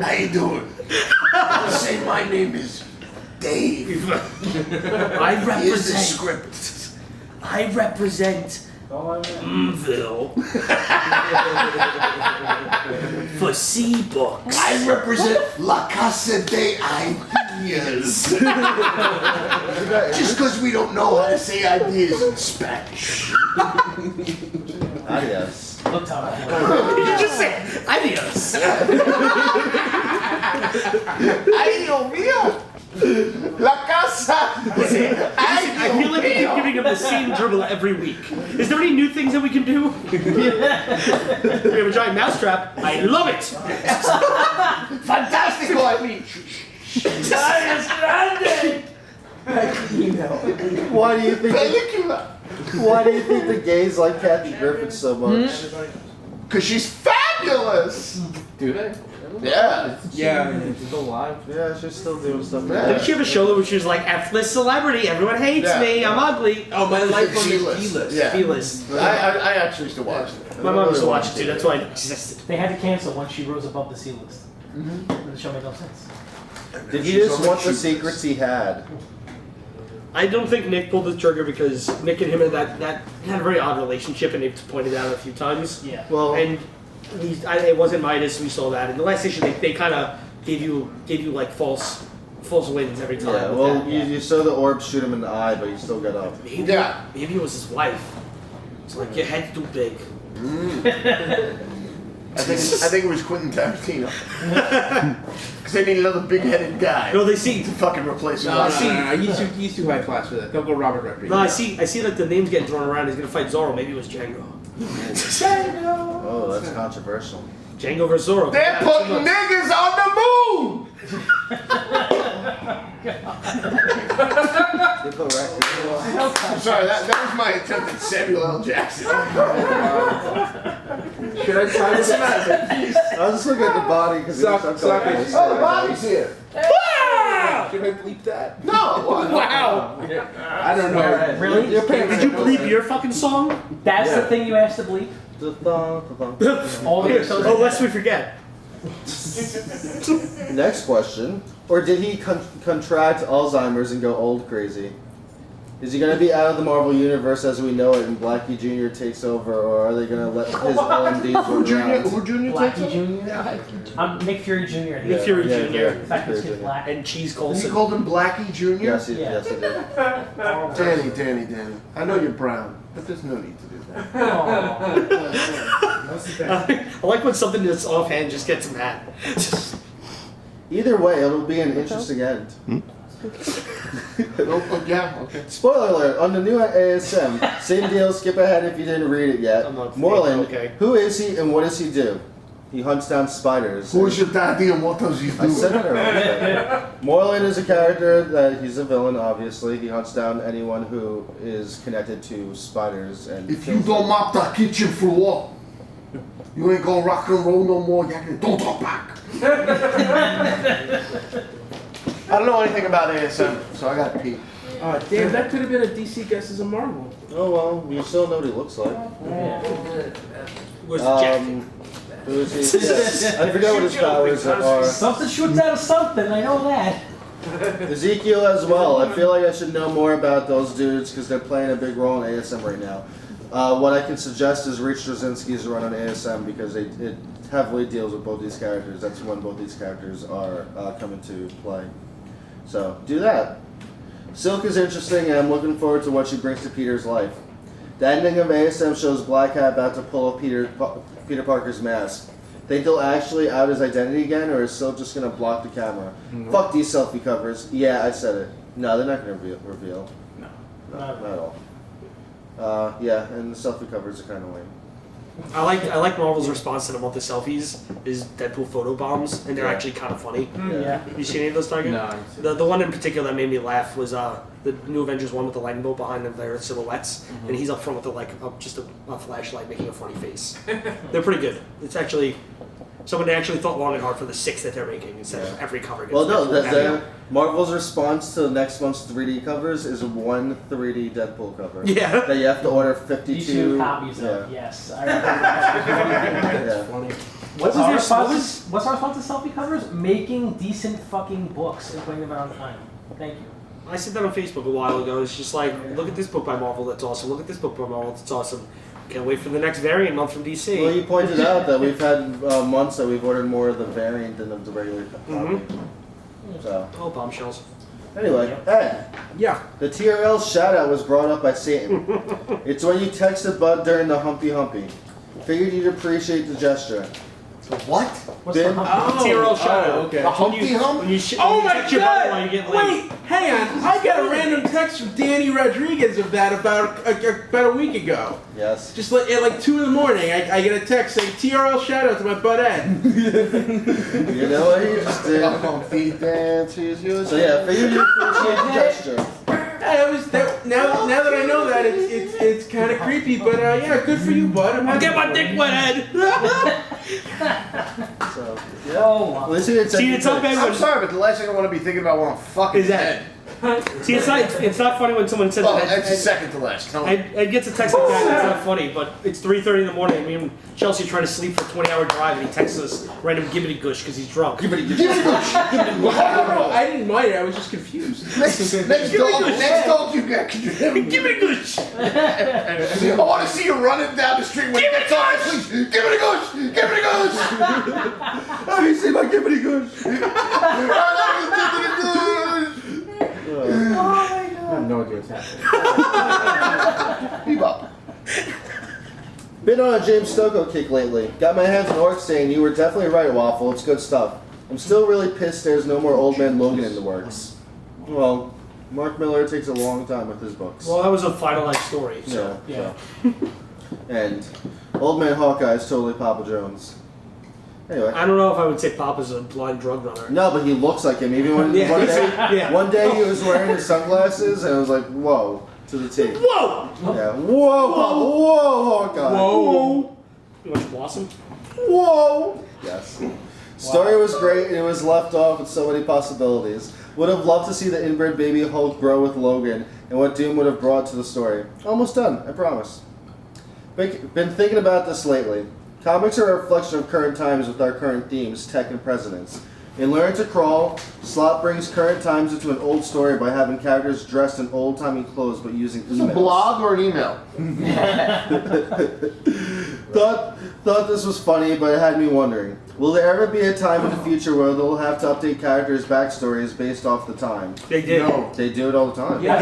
How you doing? I'll say my name is Dave. I Here's the represent. script. I represent Mville for C books. I represent La Casa de Ideas. Just because we don't know how to say ideas in Spanish. Adios. Look, Tom. Did you just say adios? Ay, Dios mío. La Casa. I feel like we keep giving him the same dribble every week. Is there any new things that we can do? We have a giant mousetrap. I love it. Fantastico, I mean. Why do you think? Película. Why do you think the gays like Kathy Griffin so much? Because she's fabulous. Do they? Yeah. Yeah. She's still alive. Yeah, she's still doing stuff. Yeah. Did she have a show where she was like, F-list celebrity, everyone hates Yeah. me, I'm ugly. Oh, my life on this G-list. G-list. Yeah. B-list. I actually used to watch it. My mom used to watch it too, that's why it existed. They had to cancel once she rose above the C list. The show made no sense. Did he just want the secrets he had? I don't think Nick pulled the trigger because Nick and him had that had a very odd relationship, and they've pointed out a few times. Yeah. Well, And it wasn't Midas. We saw that in the last issue. They kind of gave you like false wins every time. yeah. with Well, that. you saw the orb shoot him in the eye, but he still got up. Maybe, Yeah. maybe it was his wife. It's like your head's too big. I think it was Quentin Tarantino. Because they need another big-headed guy No, they see. to fucking replace him. No, he's too high class for that. They'll go Robert Redford. No, I see that the name's getting thrown around. He's gonna fight Zorro. Maybe it was Django. Oh, that's controversial. Django versus Zorro. They're Yeah, putting niggas on the moon! I'm sorry, that was my attempt at Samuel L. Jackson. Should I try this out? I was just looking at the body because Suck it. Oh, the body's here. Should I bleep that? No, what? Wow. I don't know. Really? Your parents Did you don't know bleep that. your fucking song? That's the thing you asked to bleep? All the episodes. Oh, lest we forget. Next question. Or did he contract Alzheimer's and go old crazy? Is he going to be out of the Marvel Universe as we know it and Blackie Jr. takes over, or are they going to let his own deeds run around? Who Junior takes Blackie up? Jr. Nick Fury Jr. Nick Fury Yeah, Jr. yeah. The fact that he's black. And Cheese He Colson. called him Blackie Jr.? Yes, he, Yeah. yes, he did. Danny. I know you're brown, but there's no need to do that. I like when something that's offhand just gets mad. Either way, it'll be an interesting end. Yeah, okay. Spoiler alert, on the new ASM, same deal, skip ahead if you didn't read it yet. I'm not Moreland, okay. who is he and what does he do? He hunts down spiders. Who is your daddy and what does he do? I said it earlier. Moreland is a character that he's a villain, obviously. He hunts down anyone who is connected to spiders and If you kills don't them. mop that kitchen floor, you ain't gonna rock and roll no more. Don't talk back. I don't know anything about ASM, so I got to pee. Oh, damn, that could have been a DC guest as a Marvel. Oh well, you still know what he looks like. Where's Jack? Who is he? Yeah, I forget what his powers are. Something shoots out of something, I know that. Ezekiel as well. I feel like I should know more about those dudes because they're playing a big role in ASM right now. What I can suggest is Reach Straczynski's run on ASM because it heavily deals with both these characters. That's when both these characters are coming to play. So do that. Silk is interesting and I'm looking forward to what she brings to Peter's life. The ending of ASM shows Black Hat about to pull off Peter Parker's mask. Think he'll actually out his identity again, or is Silk just gonna block the camera? Fuck these selfie covers. Yeah, I said it. No, they're not gonna reveal. No. Not at all. Yeah, and the selfie covers are kind of lame. I like Marvel's response to them with the selfies is Deadpool photo bombs, and they're Yeah. actually kind of funny. Yeah. You seen any of those, Tiger? No. The one in particular that made me laugh was the New Avengers one with the lightning bolt behind them, their silhouettes, and he's up front with just a flashlight making a funny face. They're pretty good. It's actually someone they actually thought long and hard for the 6 that they're making instead of every cover. Gets Well, no, Deadpool. Marvel's response to next month's 3D covers is one 3D Deadpool cover. Yeah. That you have to order 52 2 copies of, yes. I remember Yeah. Funny. What's was our your- response? What's our response to selfie covers? Making decent fucking books and putting them out on time. Thank you. I said that on Facebook a while ago. It's just like, look at this book by Marvel, that's awesome. Look at this book by Marvel, that's awesome. Can't wait for the next variant month from DC. Well, you pointed out that we've had months that we've ordered more of the variant than of the regular copy. So, Oh, bombshells. anyway, Ed, Yeah. the TRL shoutout was brought up by Satan. It's when you texted Bud during the Humpy Humpy. Figured you'd appreciate the gesture. What? What's Ben- the humpy? TRL shout out. okay. A Humpty Hump? When you Oh when you my text your buddy while you god! get laid. Wait, hang on. I got a random text from Danny Rodriguez of that about a week ago. Yes. Just at like 2 in the morning, I get a text saying TRL shout out to my bud Ed. You know what he just did? Humpty dances your So yeah, figured you'd appreciate the gesture. I was now that I know that it's kind of creepy, but yeah, good for you, bud. I'm I'll happy get my for dick you. wet, Ed. So, yeah. Oh, At least he didn't See, send it's you not bad pics. I'm sorry, but the last thing I want to be thinking about when I'm fucking Is that? See, it's not funny when someone says Well, that. it's the second to last. Tell me. Ed gets a text like that, and it's not funny, but it's 3:30 in the morning. I mean, Chelsea trying to sleep for a 20-hour drive, and he texts us random gibbity gush because he's drunk. Give it a gush. No, I didn't mind it. I was just confused. Next dog you got. Gibbity gush! I want to see you running down the street when you get tired. Please, give it a gush. Give it a gush. Have you seen my gibbity goose? I have no idea what's happening. Bebop. Been on a James Stocco kick lately. Got my hands on Orc saying you were definitely right, Waffle. It's good stuff. I'm still really pissed there's no more Old Man Logan in the works. Well, Mark Miller takes a long time with his books. Well, that was a finalized story, so. Yeah. And Old Man Hawkeye is totally Papa Jones. Anyway. I don't know if I would say Papa's a blind drug runner. No, but he looks like him. Even when Yeah. Yeah. one day he was wearing his sunglasses, and I was like, whoa, to the T. Whoa! Yeah. Whoa, Hawkeye. Whoa. You watch Blossom? Whoa! Yes. Story was great, and it was left off with so many possibilities. Would have loved to see the inbred baby Hulk grow with Logan, and what Doom would have brought to the story. Almost done, I promise. Been thinking about this lately. Comics are a reflection of current times with our current themes, tech and presidents. In Learn to Crawl, Slot brings current times into an old story by having characters dressed in old-timey clothes but using Is this emails. a blog or an email? Thought this was funny, but it had me wondering. Will there ever be a time in the future where they'll have to update characters' backstories based off the time? They did. No. They do it all the time. Yeah.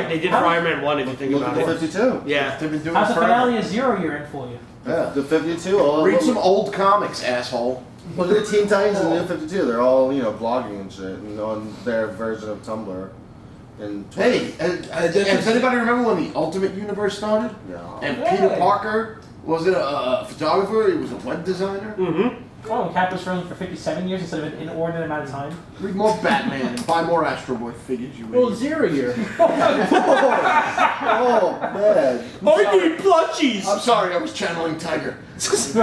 They did Iron Man 1 if you think Look about at the it. 52. Yeah. They've been doing How's it the forever. finale of Zero Year in for you? Yeah, the 52. All Read some old comics, asshole. Look at the Teen Titans and the New 52. They're all, blogging and shit and on their version of Tumblr. And Hey, does anybody remember when the Ultimate Universe started? No. And Really? Peter Parker was it a photographer? He was a web designer. Mm-hmm. Oh, and Cap was frozen for 57 years instead of an inordinate amount of time. Read more Batman and buy more Astro Boy figures. You Well, idiot. 0 year. Oh, man. I need plushies! I'm sorry, I was channeling Tiger. Thumbs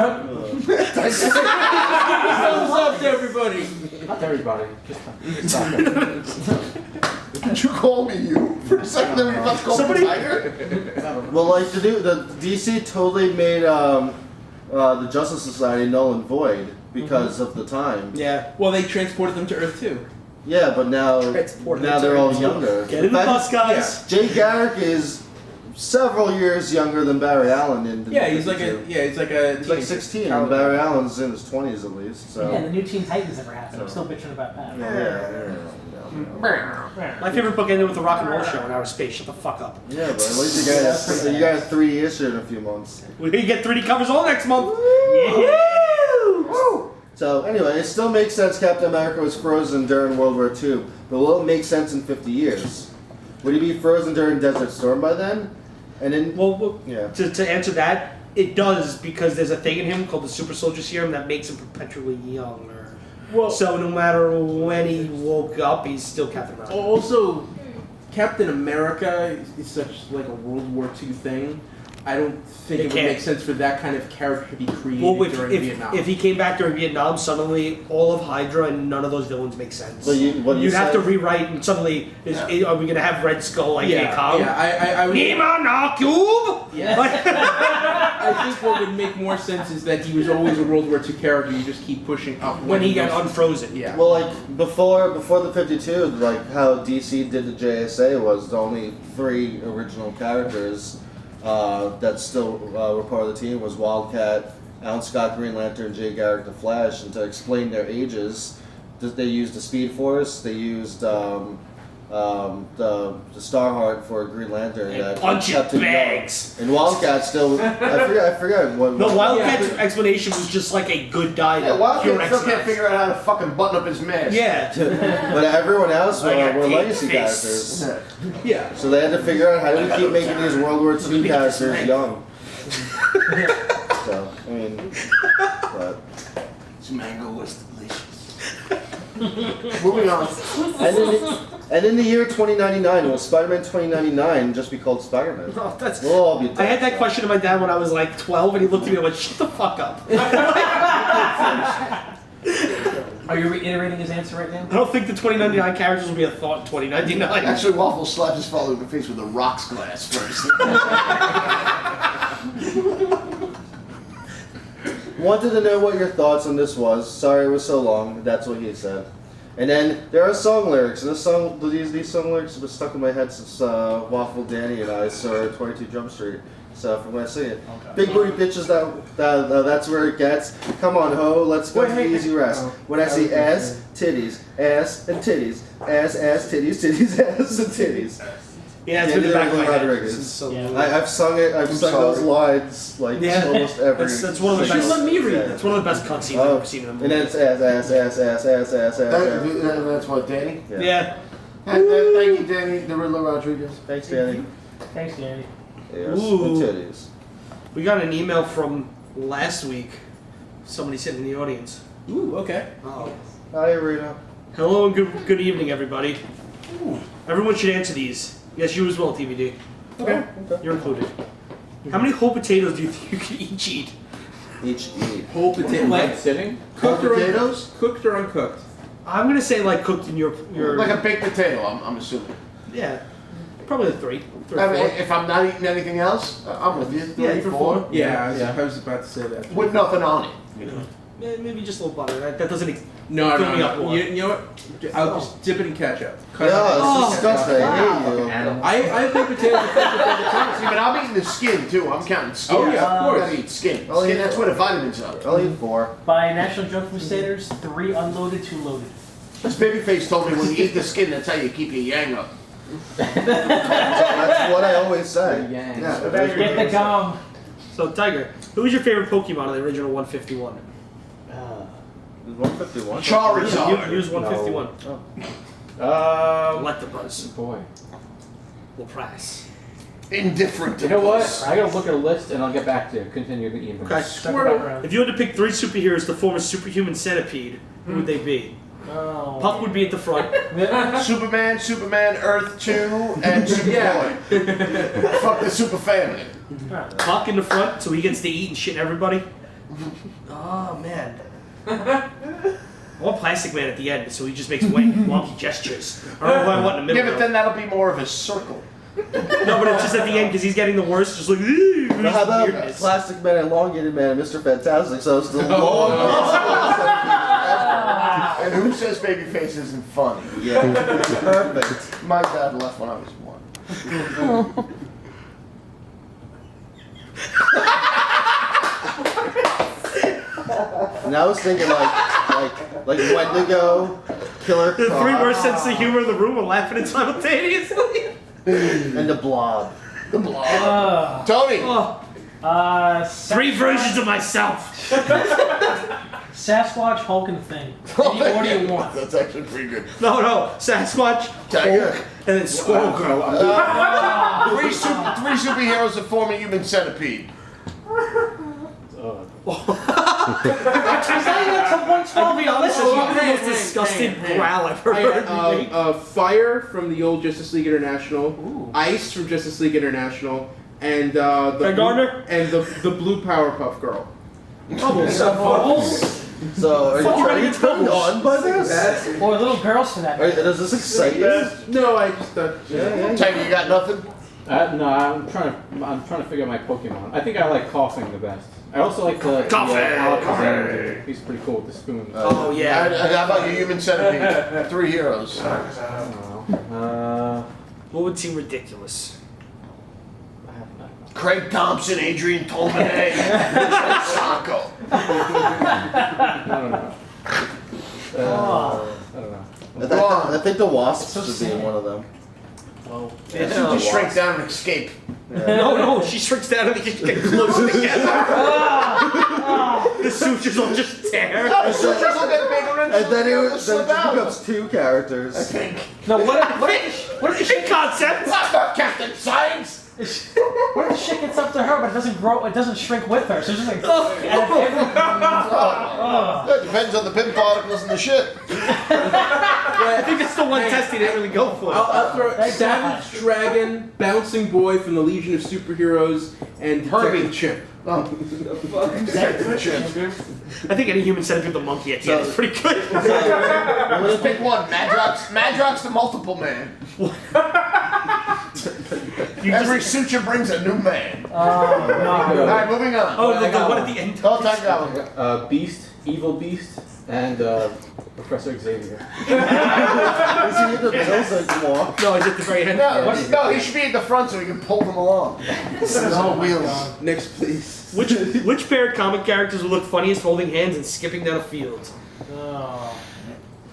up to everybody. Not everybody. Just Did you call me you? For a second there, you must call me Tiger. Well, like the DC totally made the Justice Society null and void because of the time. Yeah. Well, they transported them to Earth too. Yeah, but now Transported they're all younger. Get in the bus, guys. Jay Garrick is several years younger than Barry Allen in the Yeah, New he's like 52. He's like He's like 16, and Barry Allen's in his 20s at least. So Yeah, the new Teen Titans never happened. I'm still bitching about that. My favorite book ended with the rock and roll show in outer space. Shut the fuck up. Yeah, but at least you got a 3 issue in a few months. We get 3D covers all next month. So anyway, it still makes sense Captain America was frozen during World War II, but will it make sense in 50 years? Would he be frozen during Desert Storm by then? And then, Well, yeah. to answer that, it does because there's a thing in him called the super soldier serum that makes him perpetually younger. Well, So no matter when he woke up, he's still Captain America. Also, Captain America is such like a World War II thing. I don't think They it would can't. make sense for that kind of character to be created Well, during Vietnam. if he came back during Vietnam, suddenly all of Hydra and none of those villains make sense. But You'd have to said- rewrite, and suddenly, are we gonna have Red Skull like yeah, Kong? I would. Nima na cube. Yeah. I think what would make more sense is that he was always a World War II character. You just keep pushing up When he got goes- unfrozen. Yeah. Well, like before the 52, like how DC did the JSA was the only 3 original characters that still were part of the team was Wildcat, Alan Scott, Green Lantern, Jay Garrick, the Flash, and to explain their ages, they used the Speed Force, they used the Starheart for Green Lantern And that punch kept his him bags. young. And Wildcat still, I forgot what. The Wildcat Yeah, but- explanation was just like a good die to Yeah, Wildcat cure still eczema. can't figure out how to fucking button up his mask. Yeah. But everyone else I got were tape legacy face. characters. Yeah. So they had to figure out how do we keep making these World War II characters young. So, I mean, but. This mango was delicious. Moving on. And in the year 2099, will Spider-Man 2099 just be called Spider-Man? Oh, that's, We'll all be dead. I had that question to my dad when I was like 12, and he looked at me and went, "Shut the fuck up." Are you reiterating his answer right now? I don't think the 2099 characters will be a thought in 2099. Actually, Waffle slapped his father in the face with a rocks glass first. Wanted to know what your thoughts on this was. Sorry it was so long. That's what he said. And then there are song lyrics. And these song lyrics have been stuck in my head since Waffle, Danny, and I saw 22 Jump Street. So I'm gonna sing it. Okay. Big booty bitches. That's where it gets. Come on, ho. Let's go to the easy rest. When I see ass, titties, ass and titties, ass, titties, titties, ass and titties. Yeah, it's in the back of my head. Rodriguez. This is so Yeah. long. I've sung it. I've sung those lines like Yeah. almost every. That's one of the You should best. let me read Yeah. it. That's one of the best cutscenes I've ever seen in a And movie. then it's ass. That's what, Danny? Yeah. Thank you, Danny, the Riddler Rodriguez. Thanks, Danny. Thanks, Danny. Yes, Ooh. and titties. We got an email from last week. Somebody sitting in the audience. Ooh, okay. Oh. Hi, Rita. Hello and good evening, everybody. Everyone should answer these. Yes, you as well, TVD. Okay. You're included. How many whole potatoes do you think you could each eat? Each eat. Whole potato. Like sitting? Cooked or Potatoes? Cooked or uncooked? I'm gonna say like cooked in your Like a baked potato, I'm assuming. yeah. Probably the 3. 3 I or mean, 4. if I'm not eating anything else, I'm with you. 3, Yeah, 4. Yeah, I was about to say that. With nothing on it. Maybe just a little butter. That doesn't. No, Fill me no, up no. more. You know what? I'll just dip it in ketchup. Cut Yeah, it. it's disgusting. I hate you. Animal. I think potatoes with ketchup all the time. See, but I'm eating the skin too. I'm counting skin. Oh, yeah, of I course. gotta eat skin. Oh, Skin, yeah. that's where the vitamins are. I'll eat 4. By National Junk Food Standards, 3 unloaded, 2 loaded. This babyface told me when you eat the skin, that's how you keep your yang up. That's what I always say. Yang. Yeah. Get the gum. So, Tiger, who was your favorite Pokemon in the original 151? 151. Charizard. Use 151. Electabuzz. Boy. Lapras. Indifferent. You know what? I gotta look at a list and I'll get back to you. Continue the email. Okay. Squirtle. If you had to pick 3 superheroes to form a superhuman centipede, who would they be? Oh. Puck would be at the front. Superman, Earth 2, and Superboy. Fuck the super family. Puck in the front, so he gets to eat and shit everybody. Oh man. I want Plastic Man at the end, so he just makes wonky gestures. I don't know who I want in the Yeah, middle. but then that'll be more of a circle. No, but it's just at the end because he's getting the worst. Just like, "Ew," Now, how about weirdness. Plastic Man, Elongated Man, and Mr. Fantastic? So it's the long. And who says Babyface isn't funny? Yeah, perfect. My dad left when I was 1. And I was thinking like Wendigo, Killer The 3 Croc, worst sense of humor in the room are laughing at simultaneously. and the Blob. The blob. Tony! Oh, 3 versions of myself. Sasquatch, Hulk, and Thing. Any order you want. That's actually pretty good. No, Sasquatch, Tiger. Hulk, and then Squirrel Girl. 3 superheroes that form a human centipede. I'll be honest, it's one of the most disgusting growl I've ever heard. Fire from the old Justice League International, Ice from Justice League International, and Fred Gardner? and the Blue Powerpuff Girl. So are you turned on by this? Or little girls for that. Does this excite you? No, I just Tiger, you got nothing? No, I'm trying to figure out my Pokemon. I think I like Coughing the best. I also like the Coughing! Alakazam. He's pretty cool with the spoon. Oh, yeah. And how about your human centipede? 3 heroes. I don't know. What would seem ridiculous? I have not. Craig Thompson, Adrian Tolman, Richard Sacco. I don't know. I don't know. I think the Wasp should be in one of them. Whoa. She just shrinks down and escape. No, she shrinks down and they just get closer together. The sutures will just tear. The sutures will get bigger and And then it slip out. becomes 2 characters. I think. No, what if In concept. Not about Captain Science. the shit gets up to her, but it doesn't grow, it doesn't shrink with her. So it's just like, It depends on the pin particles and the shit. I think that's the one test he didn't really go for. I'll throw Thanks, Savage Dragon, Bouncing Boy from the Legion of Superheroes, and Herbie. Detective Chimp. I think any human centipede with a monkey at the end is pretty good. Let's pick one. Madrox the multiple man. Every suture brings a new man. Alright, moving on. Oh, the one at the end. Oh, time got Beast, Evil Beast, and Professor Xavier. Is he in the middle anymore? No, it's at the very end. No, he should be at the front so he can pull them along. oh my wheels. God. Next, please. Which pair of comic characters would look funniest holding hands and skipping down a field?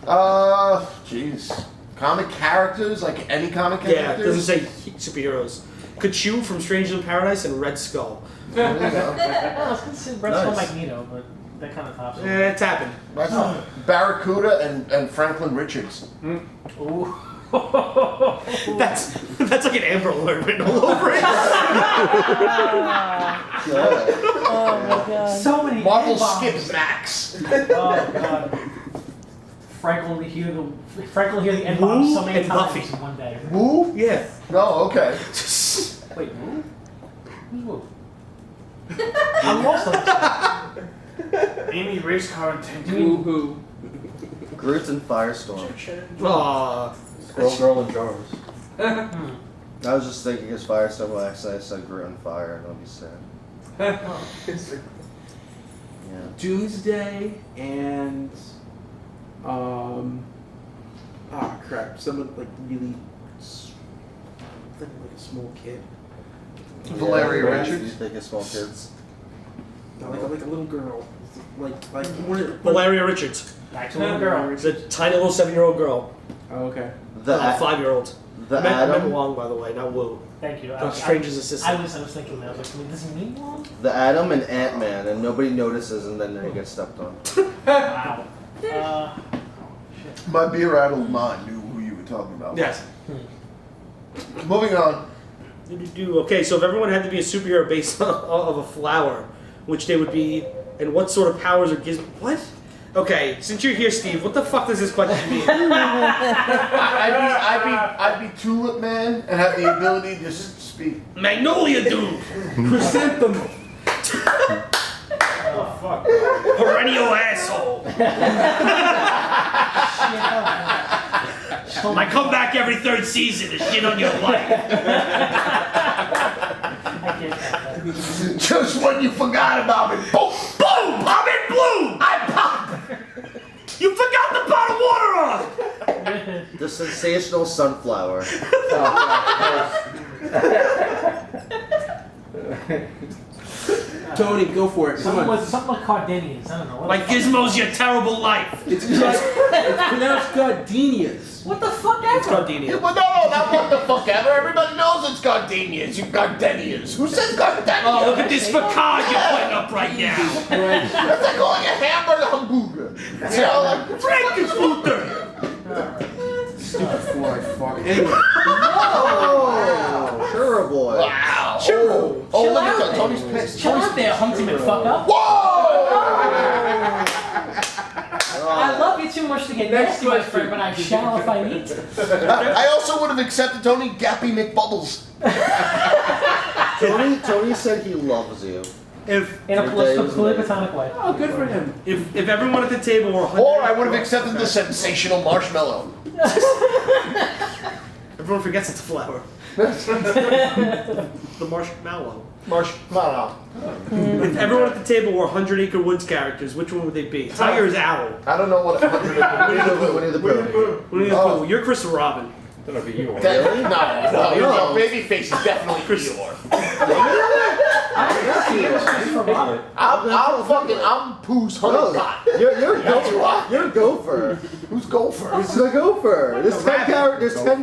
Oh. Jeez. Comic characters? Like any comic Yeah, it characters? doesn't say superheroes. Kachu from Stranger in Paradise and Red Skull. There you go. I was gonna say Red Skull Nice. Magneto, but that kind of tops it. It's happened. That's Barracuda and Franklin Richards. Ooh. That's like an Amber Alert written all over it. Oh my god. So many Marvel A-bombs. Skip Max. Oh god. Frank will hear the N bomb so many and times Buffy. in one day. Woo? Yeah. No, okay. Wait, who? Who's who? I'm lost on this. Amy race car and tank. Woo-hoo. Groot and Firestorm. Aw. Squirrel Girl and Jars. I was just thinking his fire stuff will accidentally set Groot on fire and I'll be sad. Yeah. Doomsday and crap, someone like really like a small kid. Valeria Yeah, Richards? You think of small kids? No, like a little girl. Like one of Valeria Richards. Back little girl. It's a tiny little 7-year-old girl. Oh, okay. The 5-year-old. the I meant Adam, Wong, by the way, not Wu. Thank you. Stranger's assistant. I was thinking that. I was like, does he mean one? the Adam and Ant-Man, and nobody notices, and then they get stepped on. Wow. My beer addled mind knew who you were talking about. Yes. Moving on. Okay, so if everyone had to be a superhero based of a flower, which they would be, and what sort of powers or gizmos? What? Okay, since you're here, Steve, what the fuck does this question mean? I'd be Tulip Man and have the ability to speak. Magnolia Dude! chrysanthemum. Oh, fuck. Perennial asshole! I come back every 3rd season to shit on your life. I get that. Just when you forgot about me, boom, Boom! I'm in bloom! I pop. You forgot to pot of water on! The sensational sunflower. Tony, go for it. Come on. Something with Cardinians. I don't know. What Like the fuck? Gizmo's your terrible life. It's pronounced gardenias. What the fuck It's ever? Gardenia. Well, no, not what the fuck ever. Everybody knows it's gardenias. You gardenias. Who says gardenias? Oh, look at this facade you're putting up right now. That's like calling a hamburger. You know, like Frankenfutter! Stupid fly fuck. Anyway. Oh, sure boy. wow. Chill. Oh, Chill look out at that. there. Tony's pissed. Chill out there, Humpty McFucker. Whoa! I love you too much to get Next nasty, my question. friend, but I shall if I need to. I also would have accepted Tony Gappy McBubbles. Tony said he loves you. If In a Your day was platonic way. Oh, good for him. if everyone at the table were 100... Or I would have accepted the sensational marshmallow. Everyone forgets it's a flower. The marshmallow. Marshmallow. If everyone at the table were 100 Acre Woods characters, which one would they be? Tiger is Owl. I don't know what 100 Winnie the Pooh. Winnie the Pooh. You're Christopher Robin. That'll be you. Really? No, No. Babyface is definitely Eeyore. I'm Pooh's honeypot. You're Gopher. Who's Gopher? It's the Gopher. There's 10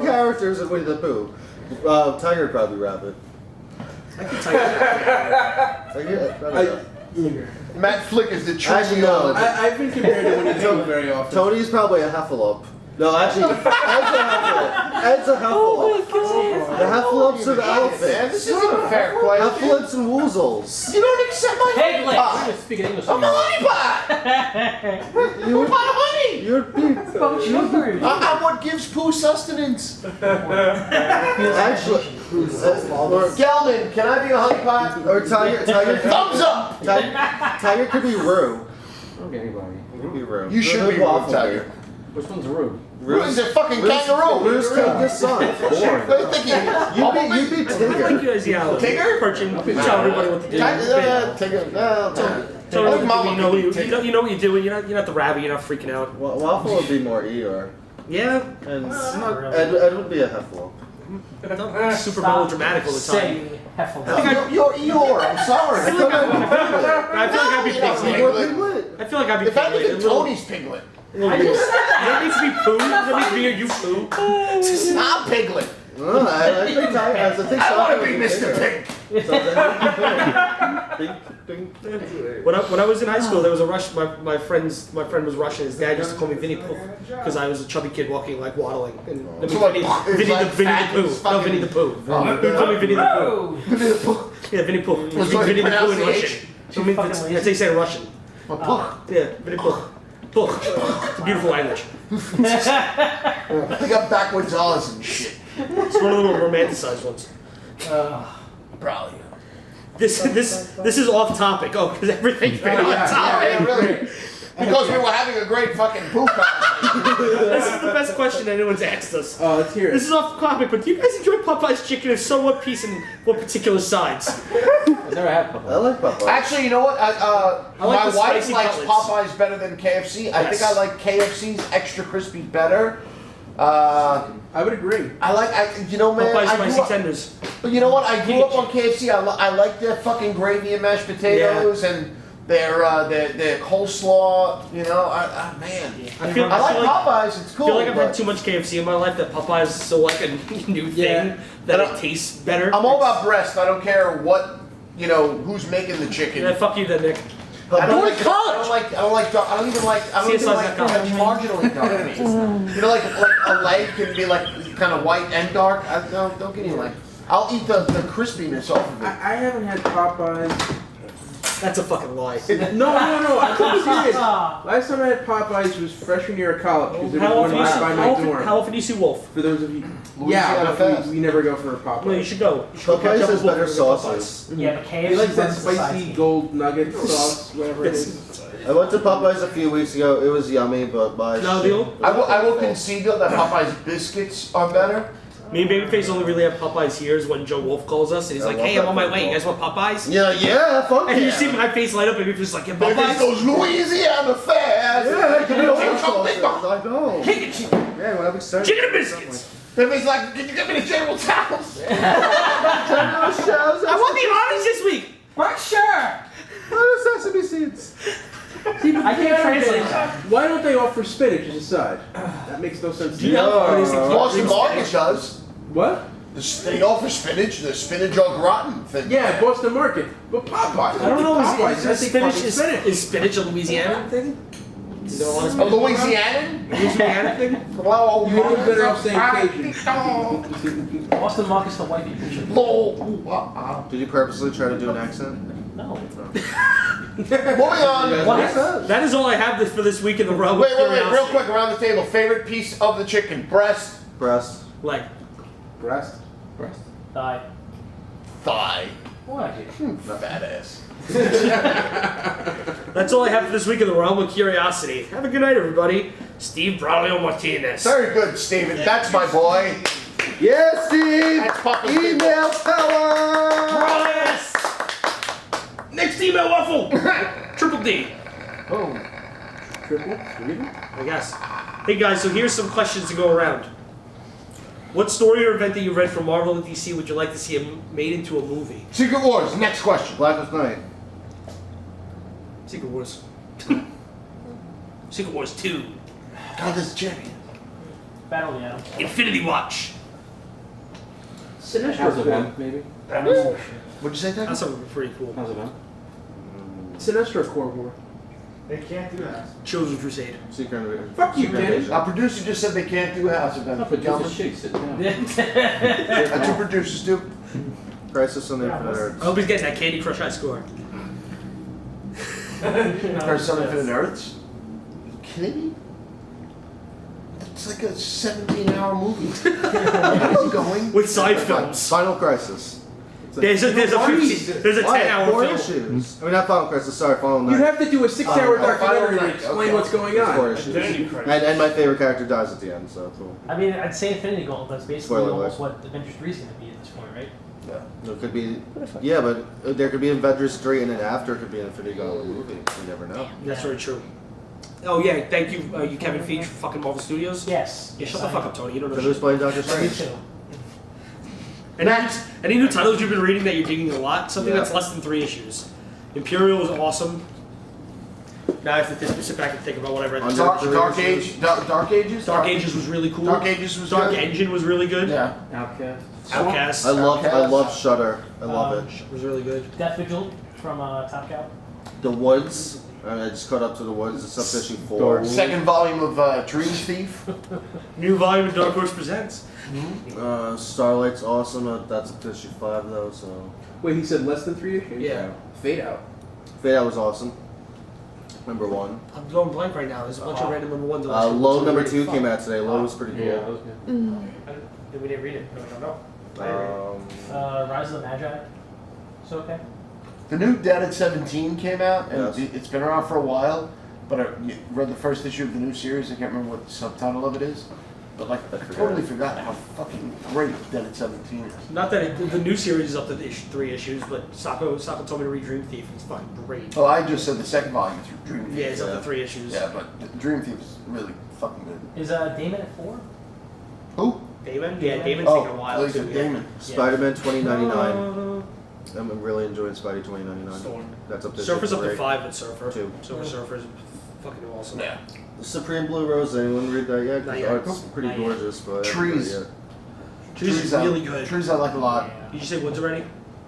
characters in Winnie the Pooh. Tiger probably rabbit. I can tell you that. Tiger, probably Matt Flick is the true Actually, no. I've been compared to Winnie the Pooh very often. Tony's probably a heffalump. No, actually, Ed's a heffalump. Oh The heffalumps are the Man, elephants. this isn't a fair question. Heffalumps and woozles. You don't accept my Piglet. honeypot. Just speaking English. I'm a honeypot. You I'm pot of honey. You're big. I'm what gives Pooh sustenance. Actually, Gelman, can I be a honeypot? or Tiger. Thumbs up. Tiger could be Roo. Okay, anybody. He could be Roo. You should be Waffle Tiger. Bear. Which one's rude? Roo is a fucking kangaroo. Roo's Tigger's son. Boring. What are you thinking? You'd be I like Tigger. you as the owl. Tigger? Perching. Tell everybody what to do. Tigger. No, Tell I like everybody Mama you know what Tigger. you know what you're doing. You're not the rabbit. You're not freaking out. Waffle would be more Eeyore. Yeah. And Not really. Ed would be a heffalump. Not super melodramatic all the time. Say Heffalump. You're Eeyore. I'm sorry. I feel like I'd be Piglet. I feel like I'd be If I Piglet. look at Tony's Piglet, I just said That that. needs to be Pooh. That needs to be you Pooh. I'm Piglet. I think Tiger. I think I want to Soccer be would Mr. Tigger. Pig. When I was in high school, there was a rush. My friend was Russian. His dad used to call me Vinny Pooh because I was a chubby kid walking like waddling. And I mean, So like, Vinny the fat Pooh. and No, fucking- Vinny the Pooh. He called me Vinny the Pooh. Yeah, Vinny Pooh. It means like Vinny the Pooh in pronounce the Russian. H? So it means that's how you say it in Russian. Yeah, Vinny Pooh. Pooh. It's a beautiful language. They got backwards R's and shit. It's one of the little romanticized ones. Probably. This is off topic. Oh, because everything's been on topic. Yeah, really. Because we were having a great fucking Pooh conversation. This is the best question anyone's asked us. Oh, let's hear This it. is off topic, but do you guys enjoy Popeye's chicken? If so, what piece and what particular sides? I've never had I Popeye. like Popeye. Actually, you know what? I like My the wife spicy likes cutlets. Popeyes better than KFC. I think Yes. I like KFC's extra crispy better. I would agree. You know, man. Popeye's I grew spicy up- tenders. But you know what? I grew up on KFC. I like their fucking gravy and mashed potatoes and their coleslaw. You know, man. I feel I like like Popeyes. It's cool. I feel like I've had but too much KFC in my life that Popeyes is still like a new thing Yeah. that And it tastes better. I'm all about breast. I don't care what who's making the chicken. Yeah, fuck you then, Nick. I don't Do like. it college. I don't like. I don't like. I don't even like. I don't even CSI's like not college. marginally dark meat. You know, like a leg can be like kind of white and dark. Don't get me like. I'll eat the crispiness off of it. I haven't had Popeyes. That's a fucking lie. No, I'm serious. Last time I had Popeyes was freshman year of college because there How was often, one do you right see, by how, my often, dorm. how often do you see Wolf? For those of you, Louisiana yeah, Fest. we never go for a Popeyes. No, you should go. You should catch Popeyes up has with Wolf better and go to Popeyes. sauces. Yeah, but KFC He likes that runs the size spicy game. gold nugget sauce, whatever it is. I went to Popeyes a few weeks ago. It was yummy, but my No deal? I will concede though that Popeye's biscuits are better. Me and Babyface only really have Popeyes here is when Joe Wolf calls us and he's I like, love hey, I'm that on my phone way. You call. guys want Popeyes? Yeah, fuck And yeah. you see my face light up, Babyface is like, yeah, Baby Popeyes? goes Louisiana Fest. Yeah, give me all Chicken the sauces. Big Mac. I know. Chicken, Yeah, when I'm excited. chicken and biscuits. Baby's like, can you get me the General Towels? I want the orange this week. For sure. Sesame seeds. I can't translate that. Why don't they offer spinach as a side? That makes no sense to me. Boston Market does. What? They offer spinach, the spinach au gratin thing. Yeah, Boston Market, but Popeyes. I don't know, Popeyes. is I think spinach, fucking is spinach a Louisiana thing? Is there a lot of A spinach? Louisianan? Louisiana thing? Hello, You would have better off saying Cajun. Boston Market's the white people should. Lol. Did you purposely try to do an accent? No. Moving on. What? That is all I have for this week in the realm of Wait, curiosity. real quick, around the table. Favorite piece of the chicken? Breast, Breast. Leg. Breast. Die. thigh. What? Fat ass. That's all I have for this week in the realm of curiosity. Have a good night, everybody. Steve Braulio Martinez. Very good, Steven. That's my boy. Yes, Steve. That's Papa's Email power. Yes! Next email waffle! Triple D. Oh. Triple? Really? I guess. Hey guys, so here's some questions to go around. What story or event that you read from Marvel and DC would you like to see made into a movie? Secret Wars. Next question. Blackest Night. Secret Wars. Secret Wars 2. God, this champion. Battle the Atom. Infinity Watch. Sinestro House of Corps. M, maybe? What'd you say, Doug? That's something pretty cool. House of M. Sinestro Corps War. They can't do that. Chosen Crusade. Secret Invasion. Fuck you, Secret Kenny. Invasion. Our producer just said they can't do House of No, M. but Gentlemen. just a shake, sit down. That's what producers do. Crisis on the Infinite I Earths. hope he's getting that Candy Crush high score. There's some Infinite Earths. You kidding me? It's like a 17-hour movie. Where's he going? With side films. Final Crisis. There's a 10-hour Four film. issues. I mean, not Final Crisis. Sorry, Final You'd Night. have to do a 6-hour Final documentary to Night, explain okay. what's going It's four on. issues. And my favorite character dies at the end, so cool. I mean, I'd say Infinity Gold. That's basically Spoiler almost alert. what Avengers 3 is going to be at this point, right? It could be, yeah, but there could be Avengers 3 and then after it could be an Infinity Gauntlet movie. You never know. That's very true. Oh yeah, thank you, you Kevin Feige for fucking Marvel Studios. Yes. Yeah, Yes, shut the I fuck know. up, Tony. You don't know Because who's shit. playing Doctor Me Strange? too. Any new titles you've been reading that you're digging a lot? Something Yeah. that's less than 3 issues. Imperial was awesome. Now I have to sit back and think about what I read. Under- Dark, Dark Ages? Dark Ages was really cool. Dark Ages was Dark good. Engine was really good. Yeah. Outcast. Outcast I love Shudder. I love it. was really good. Death Vigil from Top Cow. The Woods. I just caught up to The Woods. It's up to issue 4. Second volume of Dream Thief. New volume of Dark Horse Presents. Starlight's awesome. That's up to issue 5 though. So Wait, he said less than 3 issues? Yeah. Fade Out. Fade Out was awesome. Number 1. I'm going blank right now. There's a bunch of random number ones. Low number 2 came out today. Low was pretty Yeah, that cool. was good. We didn't read it. No, I don't know. Rise of the Magi. So okay. The new Dead at 17 came out, and Yes. it's been around for a while. but I read the first issue of the new series. I can't remember what the subtitle of it is. But like, I totally forgot how fucking great Dead at 17 is. Not that the new series is up to 3 issues, but Sako told me to read Dream Thief. It's fucking great. Oh, I just said the second volume is Dream Thief. Yeah, it's up to 3 issues. Yeah, but Dream Thief is really fucking good. Is Damon at 4? Who? Damon? Yeah, Damon's Oh, taking a while. Lisa too, yeah. Damon. Spider-Man 2099. I'm really enjoying Spidey 2099. Storm. That's up to Surfer's up to 3. 5 with Surfer. 2. Surfer's fucking awesome. Yeah. The Supreme Blue Rose. Anyone read that yet? Not 'Cause yet. art's pretty Not yet. gorgeous, but Trees. Trees is I- really good. Trees I like a lot. Did you say Woods already?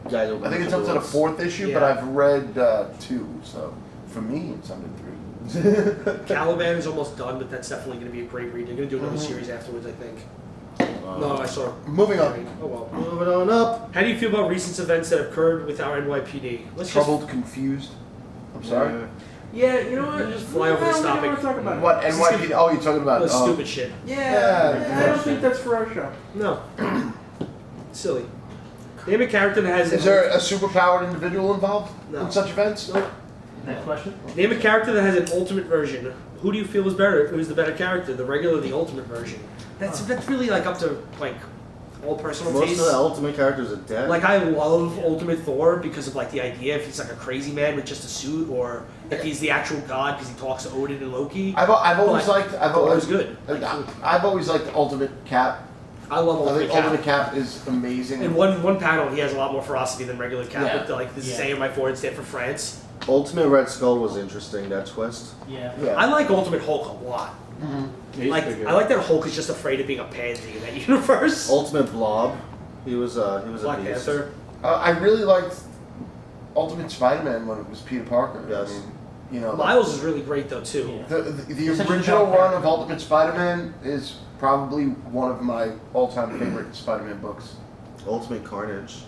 Yeah, I think it's up to the 4th issue, but Yeah. I've read 2, so for me it's under 3. Caliban is almost done, but that's definitely going to be a great read. They're going to do another series afterwards, I think. No, I saw. Moving on. Oh well. Moving on up. How do you feel about recent events that have occurred with our NYPD? Let's Troubled, confused. I'm sorry. Yeah, you know what? Just fly over this topic. Talk about What NYPD? Oh, you're talking about Stupid shit. Yeah, I don't think that's for our show. No. Silly. Name a character that has. Is there a superpowered individual involved No. in such events? Next question. Name a character that has an ultimate version. Who do you feel is better? Who's the better character, the regular or the ultimate version? That's really like up to like all personal Most taste. of the Ultimate characters are dead. Like I love Ultimate Thor because of like the idea if he's like a crazy man with just a suit, or if he's the actual god because he talks to Odin and Loki. I've always But liked. I've Thor's always good. I've always liked the Ultimate Cap. I love I Ultimate think Cap. Ultimate Cap is amazing. In one panel, he has a lot more ferocity than regular Cap. Yeah. With like this is Yeah. saying my foreign stand for France. Ultimate Red Skull was interesting. That twist. Yeah. Yeah. I like Ultimate Hulk a lot. Like I like that Hulk is just afraid of being a pansy in that universe. Ultimate Blob. He was Black a beast. Panther. I really liked Ultimate Spider-Man when it was Peter Parker. Yes. I mean, you know, Miles is really great though too. Yeah. the He's such a original good run of Ultimate Spider-Man is probably one of my all-time favorite Spider-Man books. Ultimate Carnage.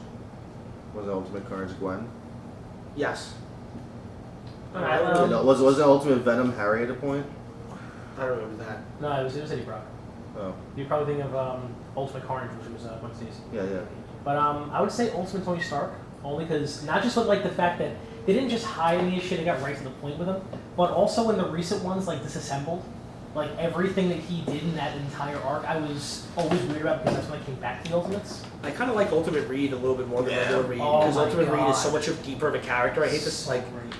Was it Ultimate Carnage Gwen? Yes. Alright, You know, was it Ultimate Venom Harry at a point? I don't remember that. No, it was Eddie Brock. Oh, You're probably thinking of Ultimate Carnage, which was Gwen Stacy. yeah. But I would say Ultimate Tony Stark, only because not just with like the fact that they didn't just hide any shit, they got right to the point with him, but also in the recent ones like Disassembled, like everything that he did in that entire arc, I was always weird about because that's when I came back to the Ultimates. I kind of like Ultimate Reed a little bit more than Yeah. regular Reed Oh because my Ultimate Reed is so God. much deeper of a character. I hate this So like great.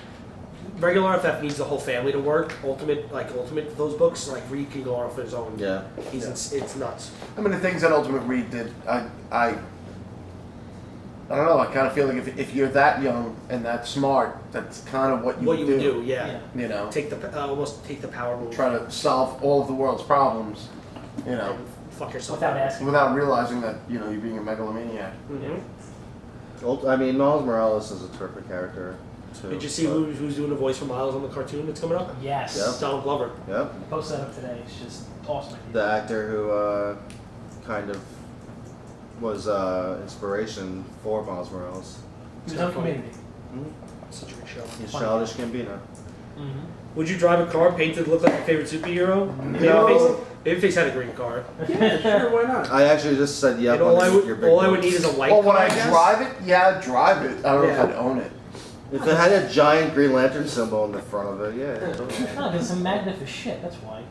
regular RFF needs the whole family to work. Ultimate those books like Reed can go off on his own. Yeah. It's nuts. I mean, the things that Ultimate Reed did, I don't know. I kind of feel like if you're that young and that smart, that's kind of what you What would you would do, yeah. You know, Take the almost take the power move. try to solve all of the world's problems. You know, Fuck yourself. Without up. asking. without realizing that you're being a megalomaniac. Mhm. I mean, Miles Morales is a terrific character too. Did you see but- who's doing the voice for Miles on the cartoon that's coming up? Yes. Yep. Donald Glover. Yep. I posted that up today. It's just awesome. The actor who kind of was inspiration for Miles Morales. He was on Community. Such a good show. He's Funny. Childish Gambino. Mm-hmm. Would you drive a car painted to look like your favorite superhero? No. Babyface had a green car. Yeah, sure, why not? I actually just said yep. And all I underneath your would big all I would notes. need is a white Well, car. when I guess. drive it, yeah, I'd drive it. I don't know Yeah. if I'd own it. If it had a giant Green Lantern symbol in the front of it, yeah. totally. No, because it's a magnet for shit. That's why.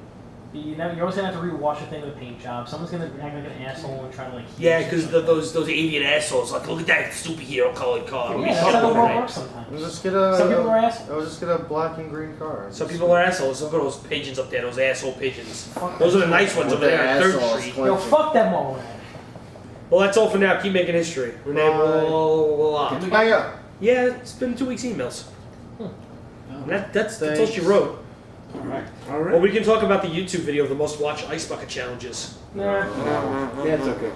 You're always gonna have to rewash a thing with a paint job. Someone's gonna act like an asshole and try to like. Yeah, because those avian assholes like look at that superhero colored car. Yeah, that's how the world works sometimes. I'll just get Some people are a. assholes. I'll just get a black and green car. Some people are assholes. Look at those pigeons up there. Those asshole pigeons. Fuck Those are the that. nice ones With over there their on Third assholes Street. Yo, fuck them all around. Well, that's all for now. Keep making history. Renee, blah. Hang up. Yeah, it's been 2 weeks emails. That's all Thanks. she wrote. Alright. Well, we can talk about the YouTube video of the most watched ice bucket challenges. Yeah, it's okay.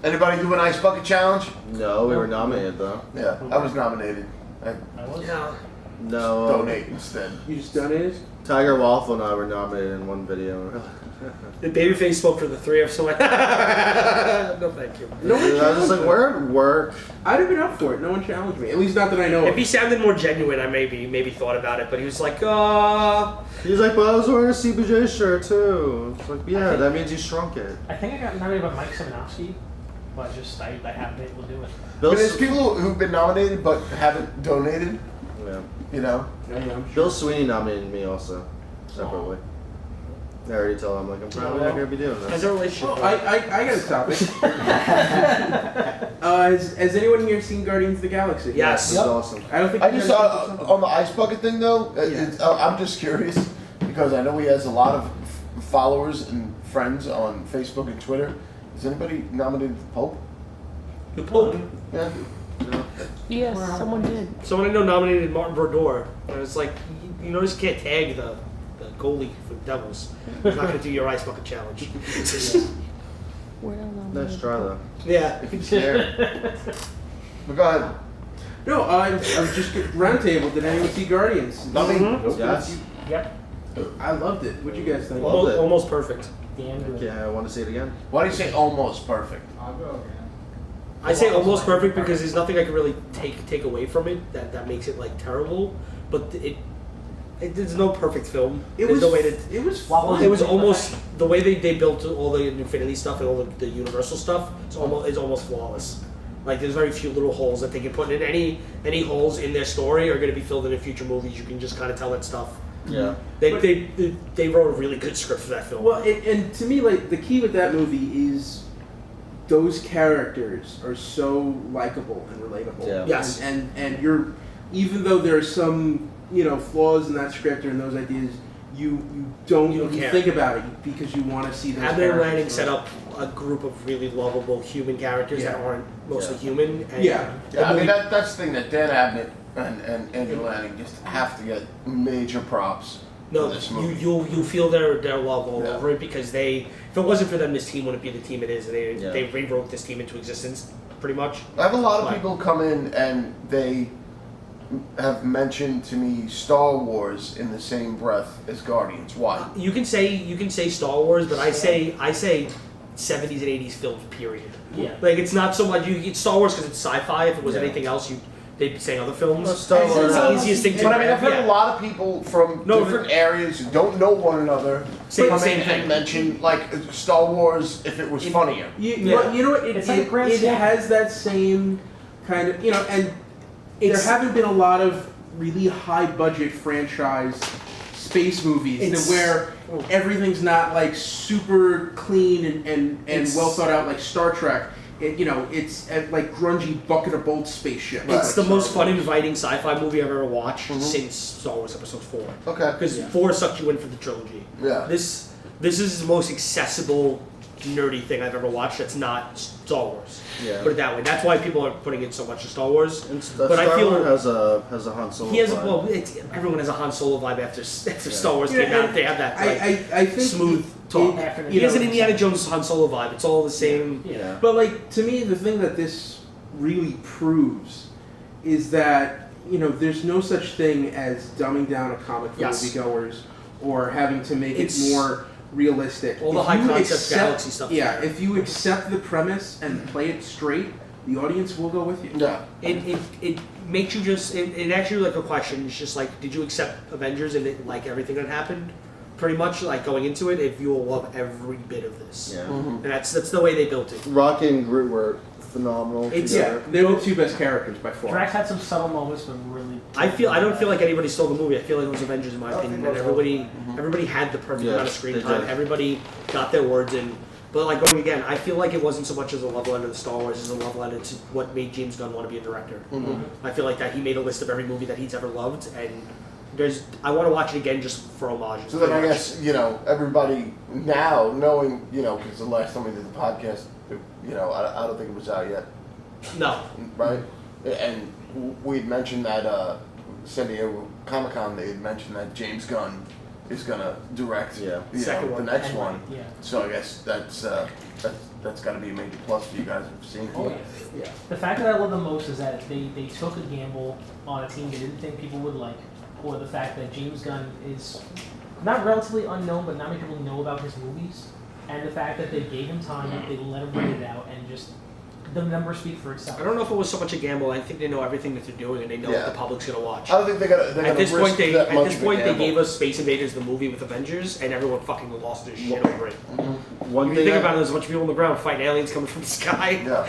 Anybody do an ice bucket challenge? No, we were nominated though. Yeah, I was nominated. I I was. Yeah. No. donate instead. You just donated? Tiger Waffle and I were nominated in one video. The babyface spoke for the three of us. So no, thank you. No one I was just challenged like, me. we're at work. I'd have been up for it. No one challenged me. At least not that I know If of. he sounded more genuine, I maybe thought about it. But he was like, He's like, but I was wearing a CBJ shirt too. It's like, yeah, that means you shrunk it. I think I got nominated by Mike Simonowski, but I haven't been able to do it. But Bill there's people who've been nominated but haven't donated. Yeah. You know. Yeah, I'm sure. Bill Sweeney nominated me also, separately. I already told him, I'm probably not going to be doing As this. a relationship. Oh, I got a topic. Has anyone here seen Guardians of the Galaxy? Yes. This is awesome. I don't think I you just guys saw saw on the ice bucket thing though. I'm just curious because I know he has a lot of followers and friends on Facebook and Twitter. Is anybody nominated the Pope? The Pope. Yeah. Yes, someone did. Someone I know nominated Martin Brodeur. And it's like, you notice you can't tag the goalie for the Devils. He's not going to do your ice bucket challenge. We're not nominated. Nice try, though. Yeah. If he's there. But go ahead. No, I'm just roundtable. Did anyone see Guardians? Nothing. Yes. Yep. I loved it. What'd you guys think? Well- Almost, almost perfect. Damn good. Yeah, I want to see it again. Why do you say almost perfect? I'll go again. I say almost perfect because there's nothing I can really take away from it that makes it like terrible. But there's no perfect film. It There's was. no way to. It was. Well, fun. It was almost the way they built all the Infinity stuff and all the Universal stuff. It's almost flawless. Like there's very few little holes that they can put in. Any holes in their story are going to be filled in future movies. You can just kind of tell that stuff. Yeah. They wrote a really good script for that film. Well, and to me, like the key with that movie is those characters are so likable and relatable. Yeah. Yes. And you're, even though there are some flaws in that script or in those ideas, you don't You don't even care. think about it because you want to see those Abner characters. Lanning set up a group of really lovable human characters that Yeah. aren't mostly Yeah. human. And Yeah. Yeah, I mean that's the thing that Dan Abnett and Andrew Lanning just have to get major props No, for this movie. you feel their love all Yeah. over it because if it wasn't for them, this team wouldn't be the team it is. Yeah. They rewrote this team into existence, pretty much. I have a lot of Why? people come in and they have mentioned to me Star Wars in the same breath as Guardians. Why? You can say Star Wars, but I say 70s and 80s films. Period. Yeah. Like it's not so much it's Star Wars because it's sci-fi. If it was Yeah. anything else, they'd be saying other films. Well, Star It's Wars- the easiest thing to. But I mean, I've heard yeah. a lot of people from No, different areas who don't know one another Say the come same in thing. and mention like Star Wars if it was funnier. Yeah. You know what? It's like a grand it snap. has that same kind of and there It's- haven't been a lot of really high budget franchise space movies It's- where everything's not like super clean and It's- well thought out like Star Trek. It's like grungy bucket of bolts spaceship. It's the most fun, inviting sci-fi movie I've ever watched since Star Wars Episode 4. Okay. Because 4 sucked you in for the trilogy. Yeah. This is the most accessible, nerdy thing I've ever watched that's not Star Wars. Yeah. Put it that way. That's why people are putting in so much to Star Wars. And But I Star feel- Wars has a Han Solo. He has vibe. well, everyone has a Han Solo vibe after Star Wars Yeah, came out. and They have that like, I think smooth talk. After the He has an Jones. Indiana Jones Han Solo vibe. It's all the same. Yeah. But like to me, the thing that this really proves is that there's no such thing as dumbing down a comic for Yes. moviegoers or having to make It's- it more realistic. All the If high you concept galaxy stuff is Yeah, there. if you accept the premise and play it straight, the audience will go with you. Yeah. It makes you just it actually like a question. It's just like, did you accept Avengers and like everything that happened? Pretty much like going into it, if you will love every bit of this. Yeah. And that's the way they built it. Rocky and Groot were phenomenal It's- together. They're the two best characters by far. Drax had some subtle moments, but really. I don't feel like anybody stole the movie. I feel like it was Avengers in my opinion. And everybody had the perfect Yeah, amount of screen they time. did. Everybody got their words in. But like going again, I feel like it wasn't so much as a love letter to Star Wars as a love letter to what made James Gunn want to be a director. I feel like that he made a list of every movie that he's ever loved, and I want to watch it again just for homage. So then I guess, everybody now knowing, because the last time we did the podcast, I don't think it was out yet, No. right? And we'd mentioned that San Diego Comic-Con, they had mentioned that James Gunn is going to direct Second the one. next And, one. Yeah. So I guess that's got to be a major plus for you guys if you've seen Oh, it. yeah. The fact that I love the most is that they took a gamble on a team they didn't think people would like, or the fact that James Gunn is not relatively unknown, but not many people know about his movies, and the fact that they gave him time, they let him write it out, and just the numbers speak for itself. I don't know if it was so much a gamble. I think they know everything that they're doing, and they know Yeah. what the public's gonna watch. I don't think they're At gonna this risk point, that much of a they gamble. gave us Space Invaders the movie with Avengers, and everyone fucking lost their shit over it. One If you thing think I- about it, there's a bunch of people on the ground fighting aliens coming from the sky. Yeah.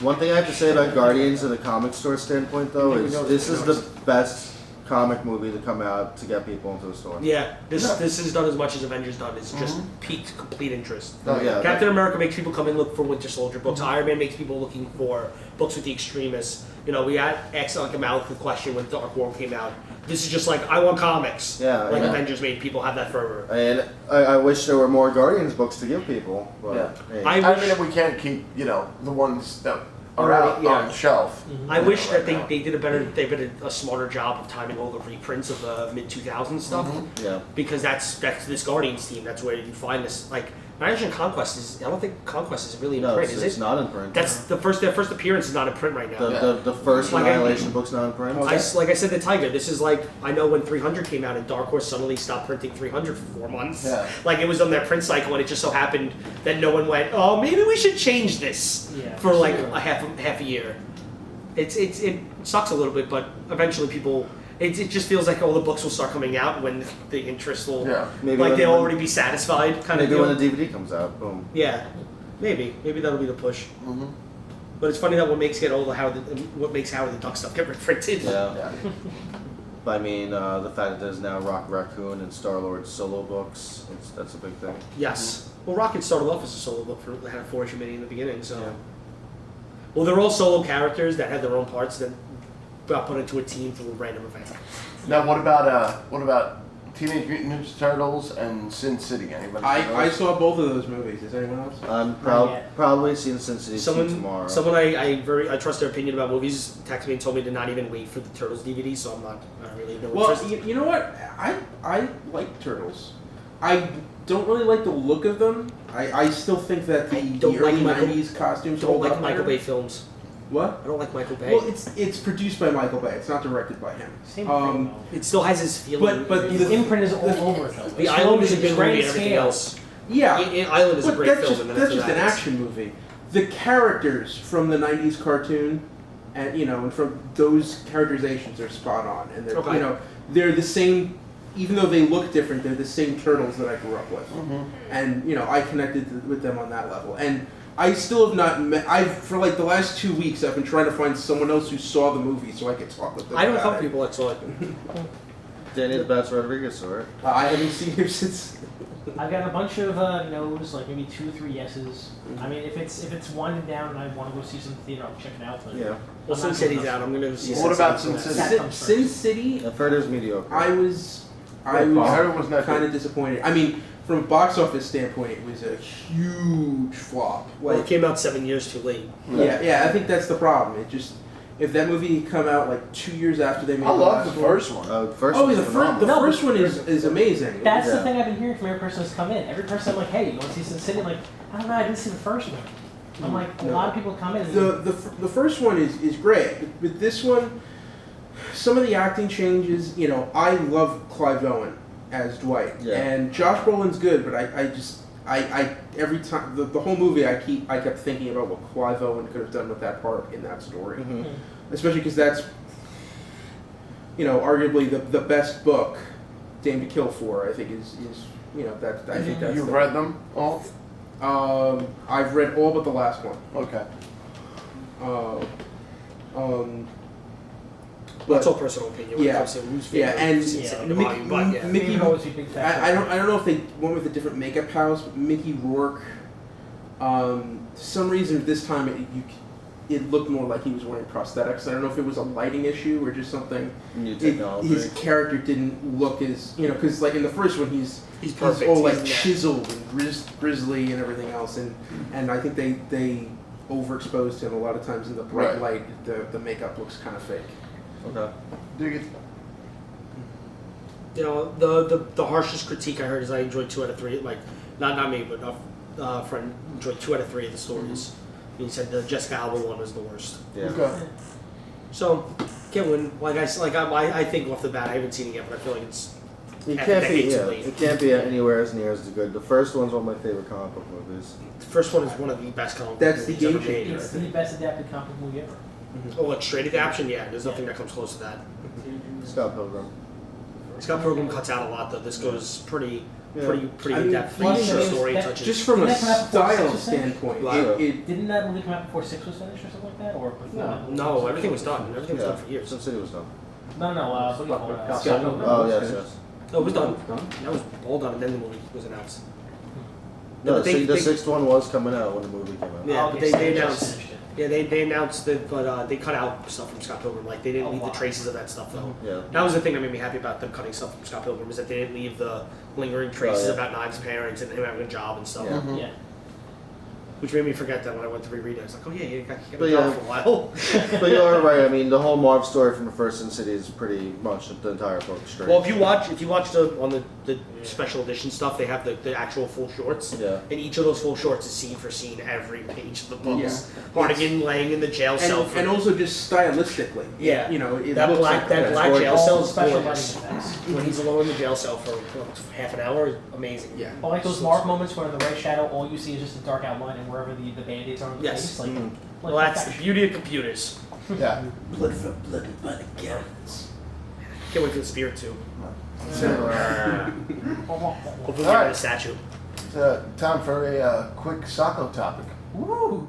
One thing I have to say about Guardians in a comic store standpoint, though, Yeah, we is know this this. is the best comic movie to come out to get people into the store. Yeah, this is done as much as Avengers done. It's just piqued complete interest. Oh yeah. Captain America makes people come and look for Winter Soldier books. Iron Man makes people looking for books with the extremists. You know, we had like a mouth question when Dark World came out. This is just like, I want comics. Yeah, like yeah. Avengers made people have that fervor. And I wish there were more Guardians books to give people. But, Yeah. hey. I I wish- mean, if we can't keep, the ones that are Already, out yeah. on the shelf. I wish right that now. they did a smarter job of timing all the reprints of the mid 2000s stuff, Yeah. because that's this Guardians team. That's where you find this. Like, Annihilation Conquest is. I don't think Conquest is really in No, print, it's, is it's it? not in print. That's their first appearance is not in print right now. The first Like I- Annihilation book's not in print. Like I said to Tiger, this is like, I know when 300 came out and Dark Horse suddenly stopped printing 300 for 4 months. Yeah. Like it was on their print cycle, and it just so happened that no one went, oh, maybe we should change this Yeah, for like sure. a half a year. It sucks a little bit, but eventually people. It just feels like all the books will start coming out when the interest will, Yeah. Maybe like when- they'll when- already be satisfied, kind of Maybe deal. when the DVD comes out, boom. Yeah, maybe that'll be the push. Mhm. But it's funny that what makes Howard the Duck stuff get reprinted. Yeah. Yeah. But I mean, the fact that there's now Rock Raccoon and Star-Lord solo books, that's a big thing. Yes. Well, Rocket started off as a solo book that had a 4-issue mini in the beginning, so. Yeah. Well, they're all solo characters that had their own parts that got put into a team through a random event. Now, what about Teenage Mutant Ninja Turtles and Sin City? Anybody? see I those? saw both of those movies. Is anyone else? I'm Not yet. probably seeing Sin City 2 tomorrow. Someone I trust their opinion about movies texted me and told me to not even wait for the Turtles DVD, so I'm not really no Well, interest. you know what? I like Turtles. I don't really like the look of them. I still think that I the don't like early Michael- '90s costumes don't hold like up Michael better. Bay films. What? I don't like Michael Bay. Well, it's produced by Michael Bay. It's not directed by him. Same Um, thing though. It still has his feeling. But His imprint is all over it though. The It's Island is a really good grand movie and everything scale. else. Yeah, Island is a but great that's film. just and then that's after just that, an it's- action movie. The characters from the '90s cartoon, and from those characterizations are spot on, and they're Okay. they're the same. Even though they look different, they're the same turtles that I grew up with, and I connected with them on that level. And I still have not met. For like the last 2 weeks, I've been trying to find someone else who saw the movie so I could talk with them. I don't about help it. people that saw it. Danny the Bats Rodriguez saw it. I haven't seen him since. I've got a bunch of no's, like maybe 2 or 3 yeses. I mean, if it's winding down and I want to go see some theater, I'll check it out. But Yeah. Well, Sin City's out. I'm going to see. What about Sin City? That comes Sin first. City, I've heard it was mediocre. I was I heard it was not kind good. of disappointed. I mean, from a box office standpoint, it was a huge flop. Well, it Like, came out 7 years too late. yeah, I think that's the problem. It just if that movie had come out like 2 years after they made I the love last the one. first one. The first Oh, one's the phenomenal. No, first one is amazing. That's Yeah. the thing I've been hearing from every person that's come in. Every person I'm like, hey, you want to see Sin City? I'm like, I don't know, I didn't see the first one. I'm like, a No. lot of people come in. And The first one is great, but this one, some of the acting changes. I love Clive Owen as Dwight, Yeah. and Josh Brolin's good, but I every time the whole movie I kept thinking about what Clive Owen could have done with that part in that story, Mhm. especially because that's arguably the best book, Dame to Kill For. I think is that I think that's You've the- read them all? I've read all but the last one. Okay. That's all But personal opinion. When Yeah. it comes to who's yeah, favorite and Sin City Mickey, volume, but yeah. Mickey Maybe always be a big factor. I don't know if they went with a different makeup house, but Mickey Rourke. For some reason this time it looked more like he was wearing prosthetics. I don't know if it was a lighting issue or just something. New It, technology. his character didn't look as because like in the first one he's perfect. all like He's net. chiseled and grizzly and everything else, and I think they overexposed him a lot of times in the bright Right. light. The makeup looks kind of fake. Okay. Dig it. The harshest critique I heard is I enjoyed 2 out of 3. Like, not me, but a friend enjoyed 2 out of 3 of the stories. He said the Jessica Alba one was the worst. Yeah. Okay. So, can't win. I think off the bat, I haven't seen it yet, but I feel like it's. It Half can't a be. decade too Yeah, late. it can't be anywhere as near as good. The first one's one of my favorite comic book movies. The first one is one of the best comic book That's the movies ever game made. changer. It's the best adapted comic book movie ever. Oh, like straight adaptation? Yeah, there's nothing that comes close to that. Scott Pilgrim. Scott Pilgrim cuts out a lot, though. This goes pretty I in mean, depth. plus, Each I mean, story that- touches. Just from a Didn't that come out before style Six was finished? standpoint, Wow. it Didn't that movie come out before 6 was finished or something like that? Or before No. that movie No, was everything was done. Everything was done for years. Sin City was done. No, what do you call it? Scott Pilgrim. Oh yes. No, it was done. Done? That was all done, and then the movie was announced. No, but they- the they- sixth one was coming out when the movie came out. Yeah, Oh, but the they extended just announced. finished it. Yeah, they announced that, but they cut out stuff from Scott Pilgrim. Like they didn't Oh, leave the wow. traces of that stuff though. Yeah. That was the thing that made me happy about them cutting stuff from Scott Pilgrim is that they didn't leave the lingering traces yeah. about Knives' parents and him having a job and stuff. Yeah. Yeah. Which made me forget that when I went to reread it. I was like, oh yeah, he got But a job yeah. for a while. But you're right. I mean, the whole Marv story from the first Sin City is pretty much the entire book straight. Well, if you watch the special edition stuff, they have the actual full shorts. Yeah. And each of those full shorts is scene for scene every page of the books. Yeah. Hartigan laying in the jail cell for And also just stylistically. Yeah. You know, it that looks black like that black jail All cell the is special gorgeous. lighting effects. When he's alone in the jail cell for half an hour, is amazing. Yeah. Well, like those Marv moments where in the right shadow, all you see is just a dark outline, and wherever the band-aids are on the Yes. face, like, Well, that's the beauty of computers. Yeah. blood for blood and blood against. Can't wait for the spirit too. Hopefully, we All right. get a statue. Time for a quick Sacco topic. Woo!